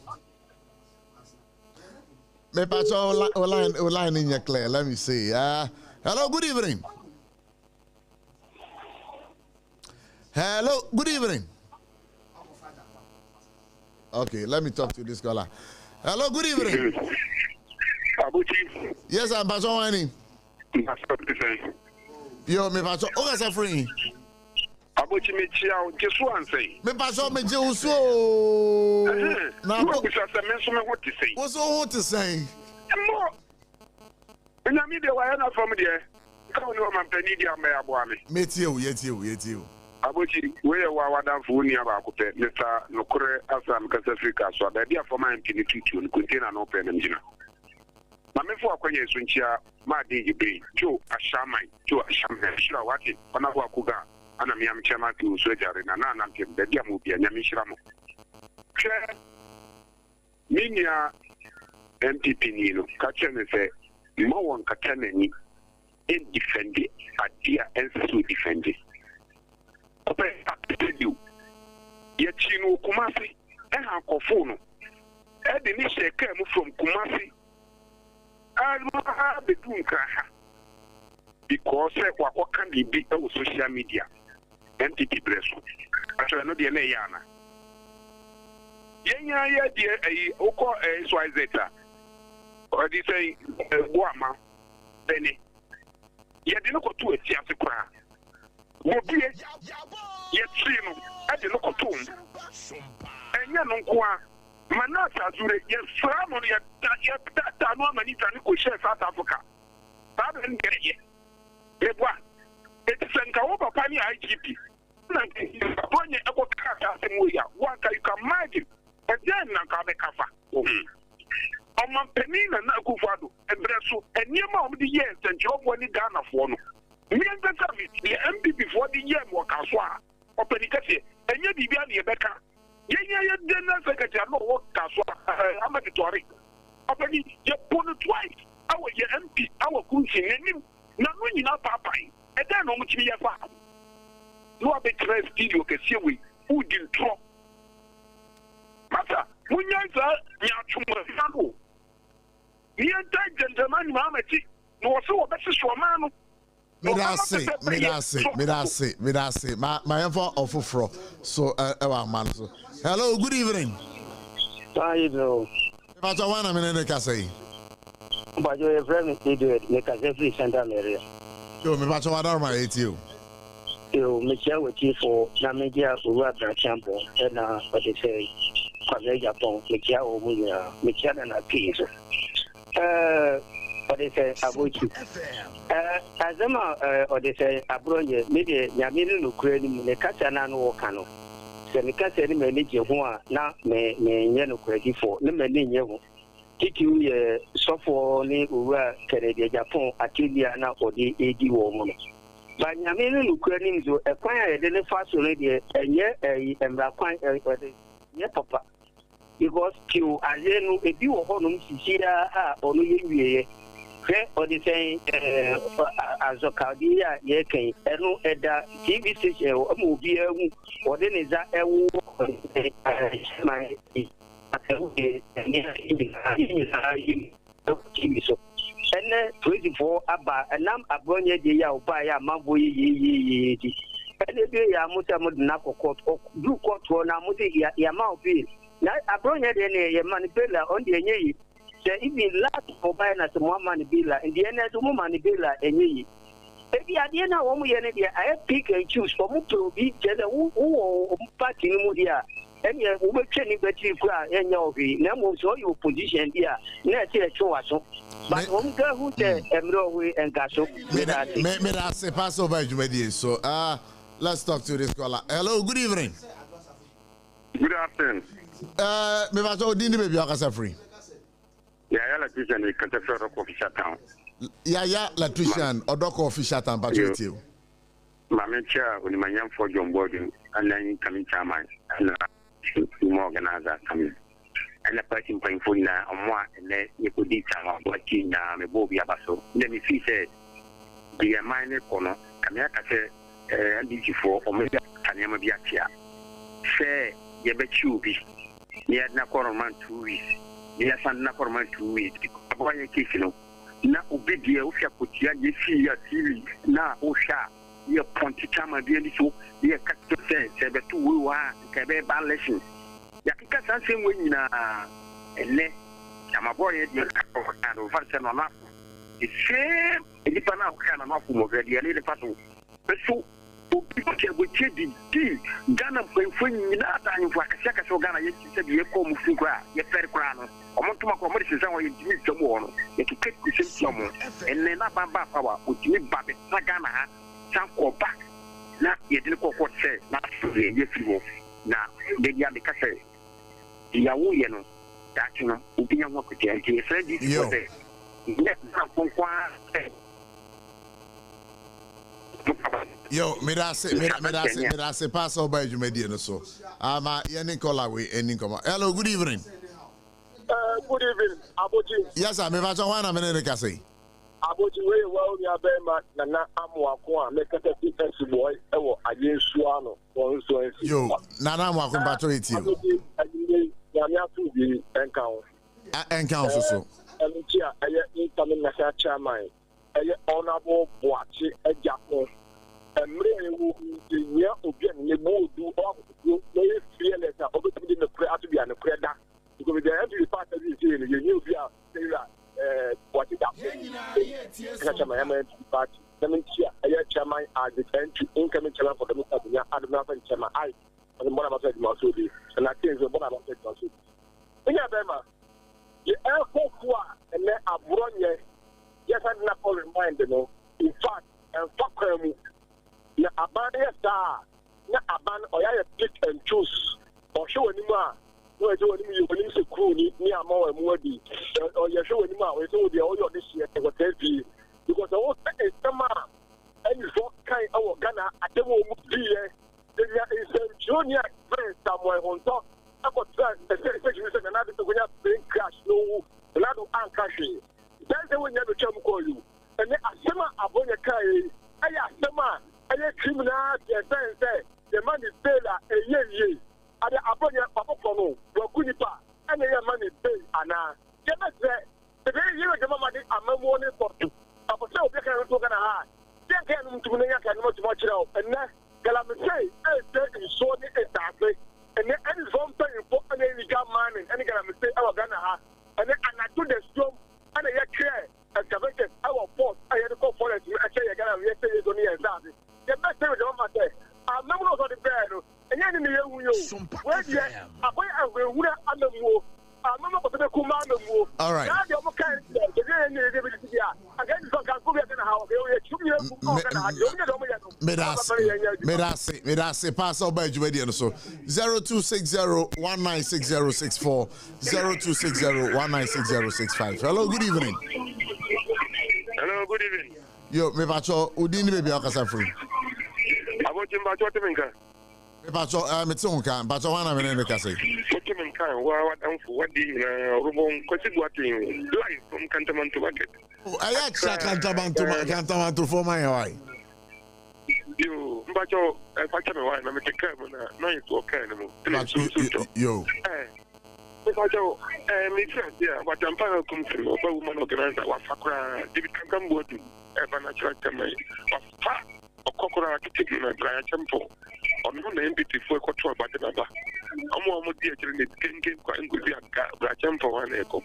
Line in your clear. Let me see. Hello, good evening. Hello, good evening. Okay, let me talk to this caller. Hello, good evening. Abuchi. Yes, I'm Pastor Wani. Yo, me Pastor. Oh, that's a free. Abuchi me chia Jesu ansay. Me Pastor me Jesu. Na ko bisa se me so me what to say. What's all to say? Mo. Nya me de wa na from there. Ka no man pani dia me abo ame. Metio, yetio. Abuchi we wa wadan fu ni aba ko pe Mr. Nokore Asam Kasa Africa so da dia for man pini tutu no container no pe na mjina. Ma me fu akwanye so nchia ma de ibe jo ashamai shira wati ona hu akuga ana mi am chama ki uso jare na nke be dia mu bia nya mi shira mo hwe minia MPP ni no ka chene se mo won ka tanani in defend adia ensu defend ope you ye chinu kumasi e ha kofo no e de ni sheka mu from kumasi alma be dun ka ha because what can be on social media MPP breso actually no de na yana yenya ya de oko swizeta or di say boama bene ye de no ko tu eti asekura mo bie ye trino e de no ko tu enya no nko a manata zure ye framo ye ta no manita ni ko share South Africa ba be ngere Ebwa, it is an Kaoba Pani IGP. Bonnie Echo Kata Semuya, what you can imagine, and then Nakabekafa. On my penina Nakufado, and Bresu, and near mom the years and job when it done a phone. Me and the service, the MP before the year work as well. Open it, and you be the Becca. Yenya dinner secretary, no work as well. I'm at the Tory. Open it, you put it twice. Our MP, our Kunsi, and na no nyina papai e da no mutimi ya fa no abetra studio ke siewe udin tro mata munyanza nya twuma fano ni enta gentleman mamati no so obese so manu Medase. My info ofofro. So man. So hello, good evening. How you doing? About 1 minute can say. But your friend is doing make us every center area. Yo, me about what are my you? You make sure with you for Namedia Ura Champo and what they say, Kwame Japon, Mikia Omuya, Mikia and a piece. What they say, Abuchi. Azama, or they say, Abroye, maybe Yamini Lucredi, Nekasana no Kano. Semika me manager who are now me yellow credit for, no many years. TQ SARFO ni Ura Canada Japan Atilia or the AD woman. But Yamini Lucredi to acquire the fast already and yet a papa. Because Q Azenu, a few of them, Sisia or Louis. Or the same as a Cardia, Yake, Eno Edda, TV station, or movie, or then is that my and 24 Abba, and I'm a Bronya de Yao by a Mambo ye. And the day I must have Nako court or do court for Namuti Yamau. Now, a Bronya de Manipula on the Ye. Even last for buying as a woman billa, and the end as a woman billa, and ye. Maybe I didn't know I have pick and choose for me to be who party Mudia. And yet, we will change the chief and your name show your position here. Let's say a choice. But one girl who said, Emroe and Gasso, may I say pass over you, so let's talk to this caller. Hello, good evening. Good afternoon. Me was all dinner baby, I free. Yeah, electrician is contemporary coffee shut down. Yeah, electrician or doc coffee shut down, but you. My chair, when my young for John Borden, and then coming chairman, and more organizer coming. And a person paying for now on one, and then you could eat some watching a Bobby Abaso. Let me see, said, be a minor corner, and I said, and this for Omega Kanyama Biatia. Say, you bet you be. You had not corner man 2 weeks. Yes, and not for my 2 weeks. Why you kissing? Now, obey Osha Kutia, you see your TV. Now, Osha, your Ponticama, dear little, your Cactus said, but 2 are Cabe Balation. Yakika something when and I'm a boy, and over Senna. The same, a different kind of nothing already, a little pattern. So, people will change the Ghana when not time for a second, so Ghana, you said you come from your fair crown. I want to make a medicine somewhere you need to go on, to take the same and then up and back power, which you need back Ghana, some call back. Now, you didn't call what say, not fully, yes, you now, they are the cafe. The Yahoo, that you know, opinion work with you, said this. Yo, me da se pass over you media so. Ama yeni call we ending come. Hello, good evening. Good evening, Abotchie. Yes, sir. Me va chwa na me ne ka say. Abotchie we wa nya be ma na amwa ko a me kata ti boy e wo ayensu ano won so en. Yo, na amwa ko mpa to eti o. Abotchie ya mi atu bi enkan. Enkan so. Elchia aye incoming national chairman aye honorable Boachi Ejapo emre ewu nya obi an ne bodu o no e fearless a obi be the prayer to be an prayer da because the every part of this year you new bia say Boachi da chairman emergency party Elchia aye chairman as the incoming chairman for the Mutanya Admiral chairman I and more about the Masudi and I think the more about the Masudi nya bema the airport and then a bronye, yes, I not all remind you. In fact, and fuck him, na abandon star, na abandon or I pick and choose or show anymore. No, I do you when you crew near more and more or you show anymore. We told the audio this year because the whole thing is some and you kind of Ghana at the moment here. Then there is a junior friend somewhere on top. I got another plane crash, no, the lad of Ankashi. That's the way you have to call you. And then Asema Abonya Kai, I Asema, I a criminal, the man is paid a year. And the Abonya Papa Kono, Rokunipa, and the man is paid. And get us there. The very year the mamma did a warning for you. I was so big and talking a hard. Then came to me, I can much out. And then, Galamase, I said, and saw it exactly. And then any something important any man and any kind of mistake our Ghana has. And then I do the storm and I care and convicted our force. I had to call for it. I say again, I'm yesterday on the exam. The best thing with the matter. I'm not going to bed. And then in the year, where you are, I'm the move. I'm not going to come out the move. All right. Me pass over you media so 0260196064 0260196065. Hello, good evening. Hello, good evening. Yo, me pacho udini baby akasa free. Abotchie mbacho temenka. Me pacho me tsunka pacho wana me ne ka say. Temenka wa wadi na rubon kwasigwati live from Cantamanto market. Aya cha Cantamanto for my why. Yo, mbacho pacha me why na me teka na no it okay no. Yo. Mbacho me friend there what am pa come through oba woman organizer wa fakra David Kankambodu natural camera wa fa okokora akiti na Brian Champo ono na MPT for control bade baba omo di akire ne kenken kwa nguzi aka Brian Champo wa na eko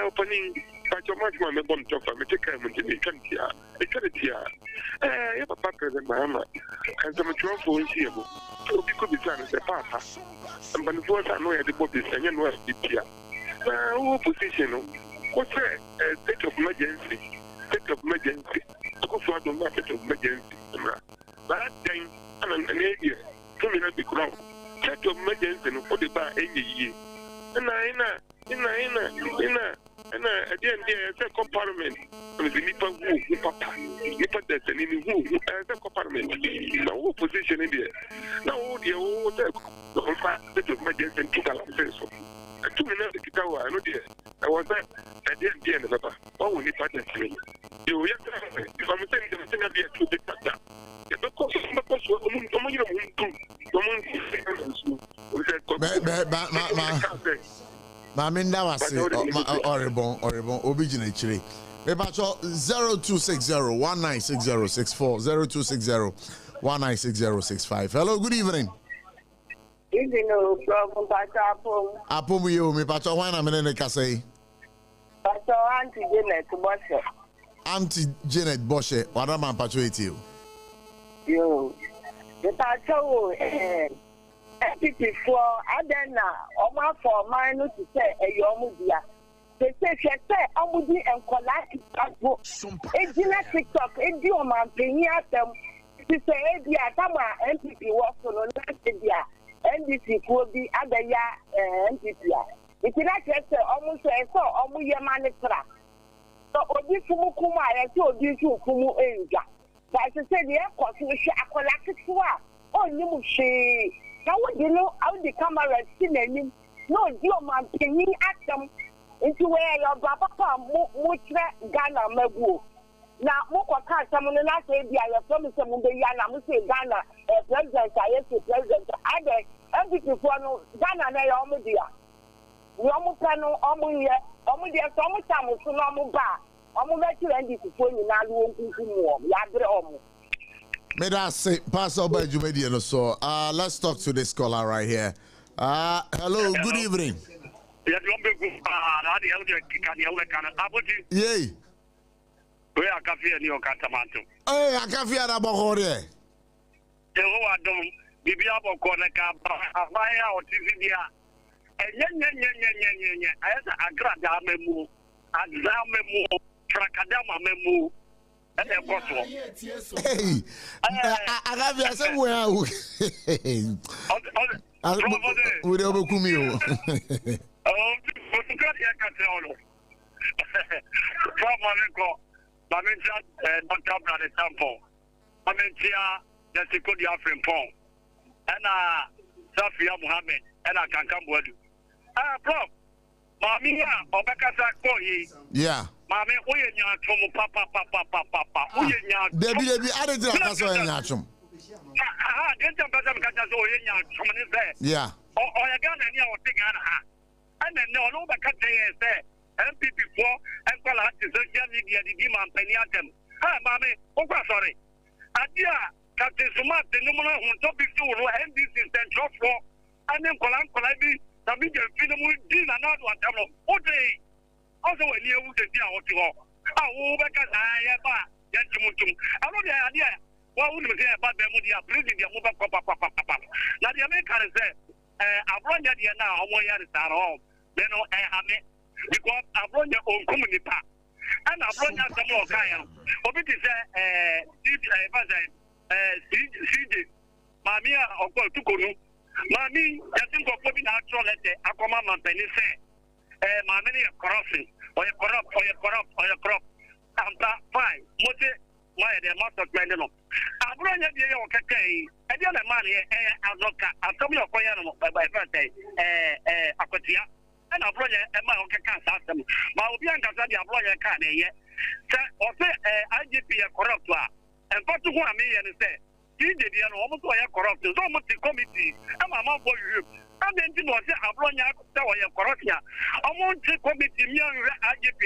opening pacho maximum me bom tofa me teka mo ndi kantia ekeretia ya papa president mama kan sama trofo nsi ebo obi ko bi sana se papa mbani force no ya de bobi senya no ya who position what's state of emergency because what don't state of emergency that thing and an area to me not the ground state of emergency no for the bar any year and at the end there compartment with the nipa who papa nipa that's an who as a compartment now who position in there now the whole state of emergency and took a so 2 minutes the kitawa I know there I was at the end of the what will it pattern to me you if I'm saying the thing be a too big that because Maminda was horrible, obijina chile. Mepacho 0260196064 0260196065. Hello, good evening. Evening, problem by Apom. Apom you, Mepacho, why na menene kase? Pastor Auntie Janet Boshe. Auntie Janet Boshe, what am I patrioting you? Yo, the Pacho, FP for Adena, Oma for mine to say a Yomudia. They say, Omudi and Colati, a dinner TikTok, a Dioman, Peniatum, to say, Edia, Tama, MPP was on India, NDC will be other MPP. It's not almost so, Omuya Manitra. So, Odifumukuma, and so Difumu Asia. But I said, the airport, which I collected for. Oh, you she. Now, what you know, how the camera is seen, no, Dioman, Peniatum. Into where your papa Mutra Ghana Mabu. Now, Moko can't summon the last day. I promise some of the Yana Musi Ghana, a president, I say president, I think for Ghana, they are Omudia. Yomukano, Omuya, Omudia, Tomutam, Sunamu Ba, Omuatu, and this is when you now won't do more. Yadre Omu. May I say, pass over Jumedian so. Let's talk to this caller right here. Hello, good evening. Yay. Where I can feel your catamato. Hey, I can feel about Hore. The whole don't be able to buy out TV. And I had a grad memo, a memo, Tracadama memo, and a bottle. Hey, I have you somewhere. We don't come here. Dr. Brother Sample. Mamentia, the Secodia Frimpong. And Safia Mohammed. And I can come with you. Prof. Mamia, Obekasa Koyi. Yeah. Mammy, we in your chum, papa. We in your Debbie, I didn't tell us in your chum. Yeah. Or I got any of thing on her. And then no, but can say, MPP for and call out the social media, the demand peniatum. Ah, mammy, sorry. Adia, Captain Sumat, the number one topic to NDC Central for, and then Colan Colabi, the media film with Dean and not one time. What day? Also, when you would see how to go. Oh, because I have a Yachimutum. I know the idea. What would you say about the Mudia, bringing the mobile papa? Now, the American said, I've run yet now, one year is at home. Then I have it. Because I've run your own community. And I've run out some more kind. What it is CJ, Mamia or Tukunu. Mammy, just think of putting actual letter, Aquaman Penny say, Mammy crossing, or you corrupt. I'm fine. Why the master of Mandela? I've run your okay. And the other money, I'll come your by birthday, Akotia. And a brother, and my own can't ask them. My Obianca said, "I brought your car here." Or say, IGP a corrupt one. And what to want me and say, he did almost corrupt. So much the committee. I'm a man for you. And then you know, I brought your corruption. I want to committee me IGP.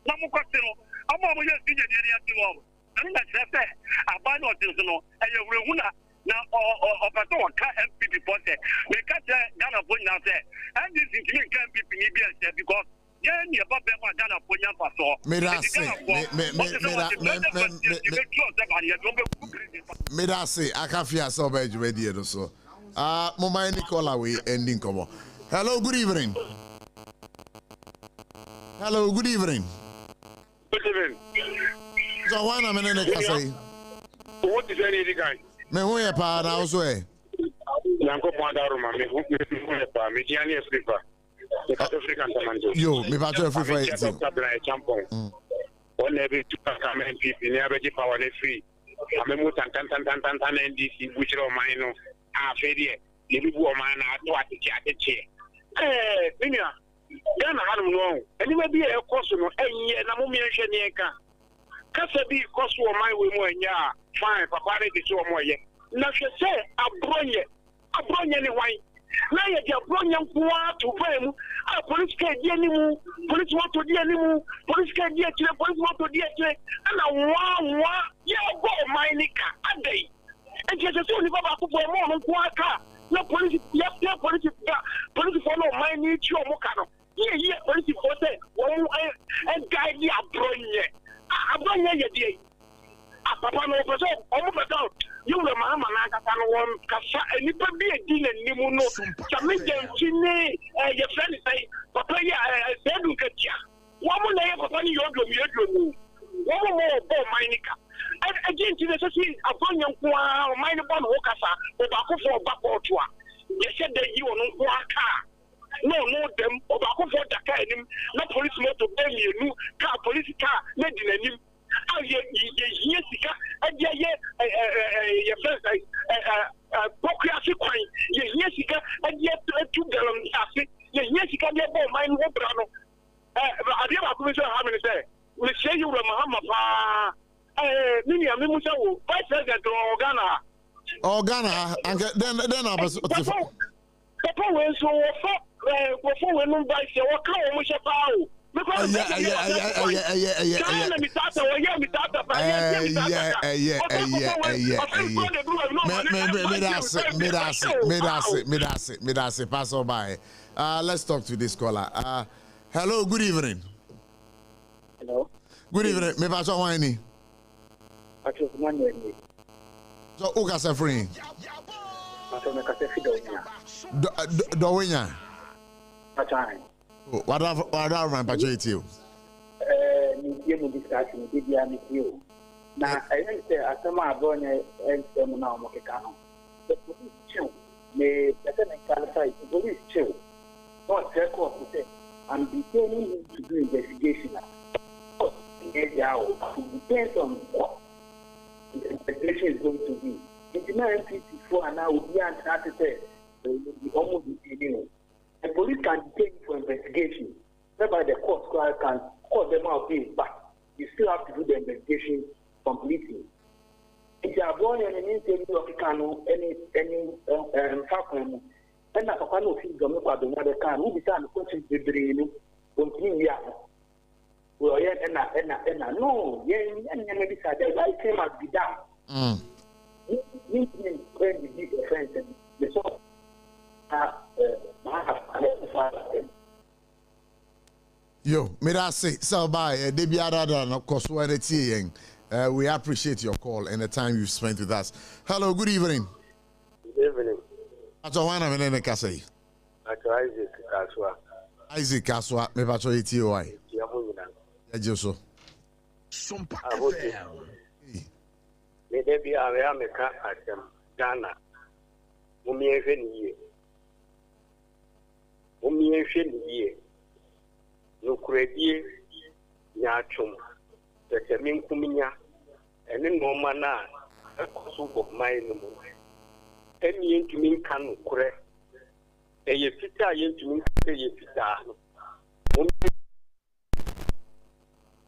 No more question. I'm almost in the area to all. And that's it. I buy no things, and you will now, or MPP pote. We catch Ghana point now there. And this is MPP because then you about them Ghana point now so. Me da say I can feel so bad ready so. Mama Nicola we ending come. Hello, good evening. Hello, good evening. Good evening. So one minute can say. What is any guy? Me who ye pa na also eh. Yanko Panda Roma me who ye pa me Gianni Africa. The South African Tamanjo. Yo, me pa to Africa it. Champon. One every two campaign people never give power free. I'm a mutant NDC which are mine. Ah, Freddy. You be woman to at the chair. Eh, Minia. Ghana had no. Anyway, be a course no any Namumi Shaniaka. Kasabi cost for my women, ya fine, papa, the two more yet. Nothing say, a bronye anyway. Now you bronye to them. A police can't get any more, police want to do any more, police can't get to the police want to get and a one, yeah, go my nika, a day. And just as soon as I put for a moment, no police, yes, police follow my need your mocano. Yeah, police for say, and guide the abronya, ye. Papa no person, almost you were Mamma Nakatan, Kasa, and you could be a deal and Nimuno, Jamaican, Chine, your friend say, Papa, I said, look at ya. One more name of any yoga, one more ball, Minica. And again, to the society, upon your minor born Hokasa, or Baku for Bakotua. They said that you are no car. No, them, or Baku for Dakar, no police motor, new car, police car, made in him. Jessica, and your friends, Procreation Quine, Jessica, and yet 2 gallons. Jessica, dear boy, mine, Brano. I did not commission how many say. We say you were Mahama. Mini Mimusa, Vice President or Ghana, and then I was. Papa went so before we move by your car, we shall power. Let's talk to this caller. Hello, good evening. Hello. Good evening. Me pass on any. So, who can say free? Dowinya. What are my budget you? You discussion, you. Now, I think that some are born and some now, Mokano. The police chill may better qualify the police chill. Not their court to say, I'm detaining him to do investigation. It depends on what the investigation is going to be. In the 1954, and now we are trying to say, almost the the police can detain for investigation. Whereby the court can call them out, but you still have to do the investigation completely. If you are born in an interview of any faculty, and I can't see the look at the mother can, who began questions the dream, continue. Well, no, and maybe I came at be down. You when you did offense and the sort Yo, may I say, so by of course, we appreciate your call and the time you've spent with us. Hello, good evening. Good evening. Isaac Kaswa, me pacho ETOI. Yajoso. SOMPA FM. Me de bi a me ka asem Ghana. Mumi ehwe ni ye. No kuredie nya atwom. Tete minkuminya. Ene no ma na ekoso bo mai no mo. Emi entumi nka no kure. Eye fita ye entumi nka ye fita no.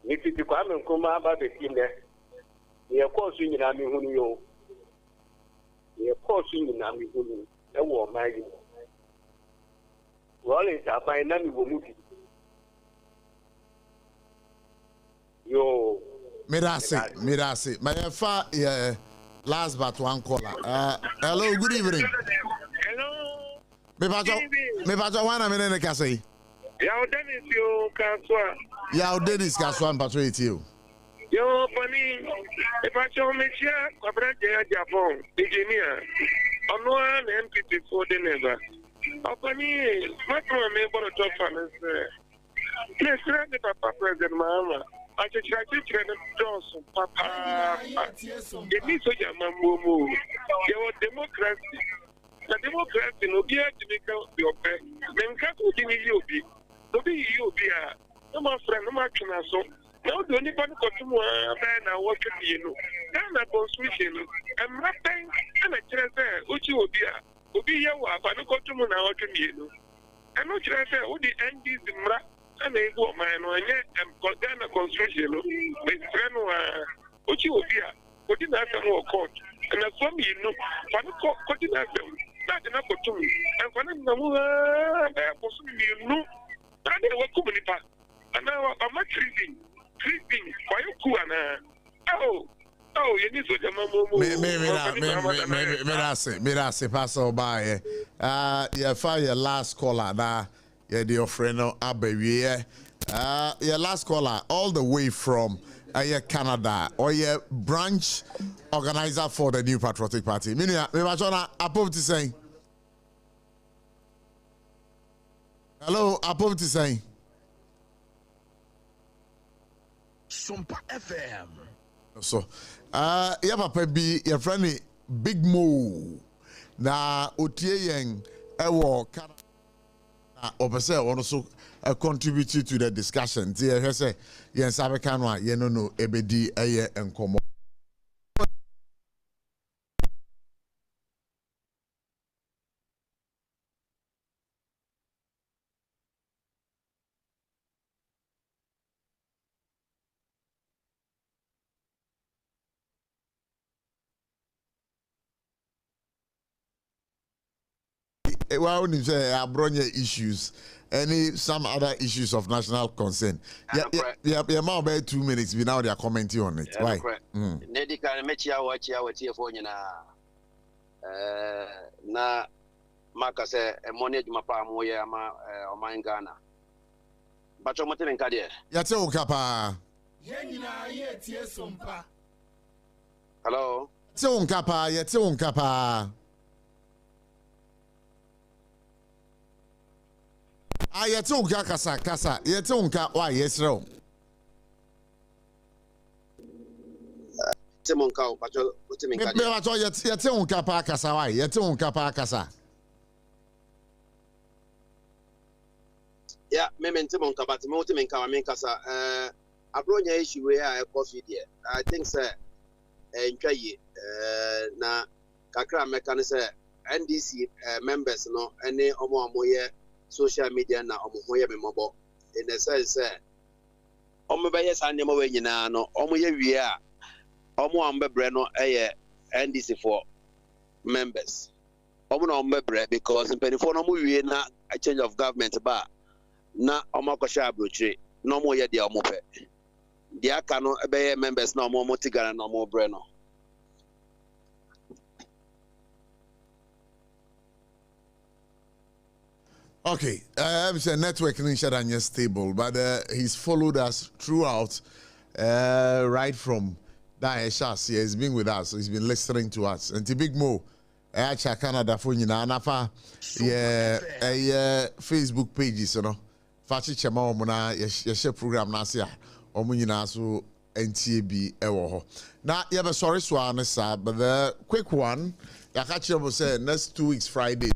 Ni fiti kwa me nkoma aba be tinde. Ye kosu nyina mi hunu yo. Ye kosu nyina mi hunu. E wo mai. Wale ta pa na mi wo muti. Yo. Mirase. My fa last but one caller. Hello, good evening. Hello. Me bajo wana menene kasai. Ya Dennis yo Kaswa. Ya Dennis Kaswa mpacho etio. Yo pani e pacho mechia kwabra je Japan engineer. Ono an MPP for the never. Opani matro me boro top fans. Please let the papa president mama. I just try to train Johnson papa. It needs to jamambo. Your democracy. The democracy no be to make out your pay. Men can't give you be. No be you be no my friend, no my so. Now the only one got to and what can you know? Then I constitution and nothing and a treasure, which you will be your wife, I don't go to Mona what can you know. I'm not treasure, who the end is the mra and they go man or yet and got down a constitution with friend which you will be what did not know court. And as for me, you know, for the court, not enough to me. And for them, there was you know, and they were coming. And now I'm not treating for you, Kuana. Oh, you need to me pass over by. Yeah, fire last caller. Yeah, the friend Abewie. Yeah, last caller, all the way from Canada, or yeah, branch organizer for the New Patriotic Party. Minia, me machona approve to say. Hello, approve to say. SOMPA FM. So, yeah, papa be your friendly Big Mo. Na otie yen ewo Canada. Na opese also contribute to the discussion. Ti e say yen sabe kanwa yen no ebedi eye enkomo. Well, when you say abronya issues, some other issues of national concern. Yeah, about 2 minutes. We now they are commenting on it. Why? Nedi kan mechia wachi for nyina. Na maka se money djuma pa moye ama oman Ghana. Bacho moten nkade. Yate unkapa. Yenyina ye tie SOMPA. Hello. Yate unkapa. Yete unka kasa yete unka wa yesro Temonka pacho uteminka me pacho yete unka pa kasa wa yete unka pa kasa ya me temonka but me uteminka wa kasa abronya issue we a coffee there I think say ntwaye na kakra meka ne say NDC members no ene omo social media na omohoye memobo in the sense omo be yes anya we nyina no omo ye wie a omo ambebre no NDC for members omo na ambebre because penifo no mo wie na a change of government ba na omo akosha abrochire no mo ye dia omo pe dia aka no be members na omo motigara na omo bre no. Okay, I'm saying network is stable, but he's followed us throughout, right from that. He's been with us, he's been listening to us. And the Big Mo, Canada for Anafa, Facebook pages, you know, Fachi Chama Mona, your program Nasia, Omunina, so NTB Ewo. Now, you have a sorry swan, but the quick one, Yakachi will say next 2 weeks, Friday.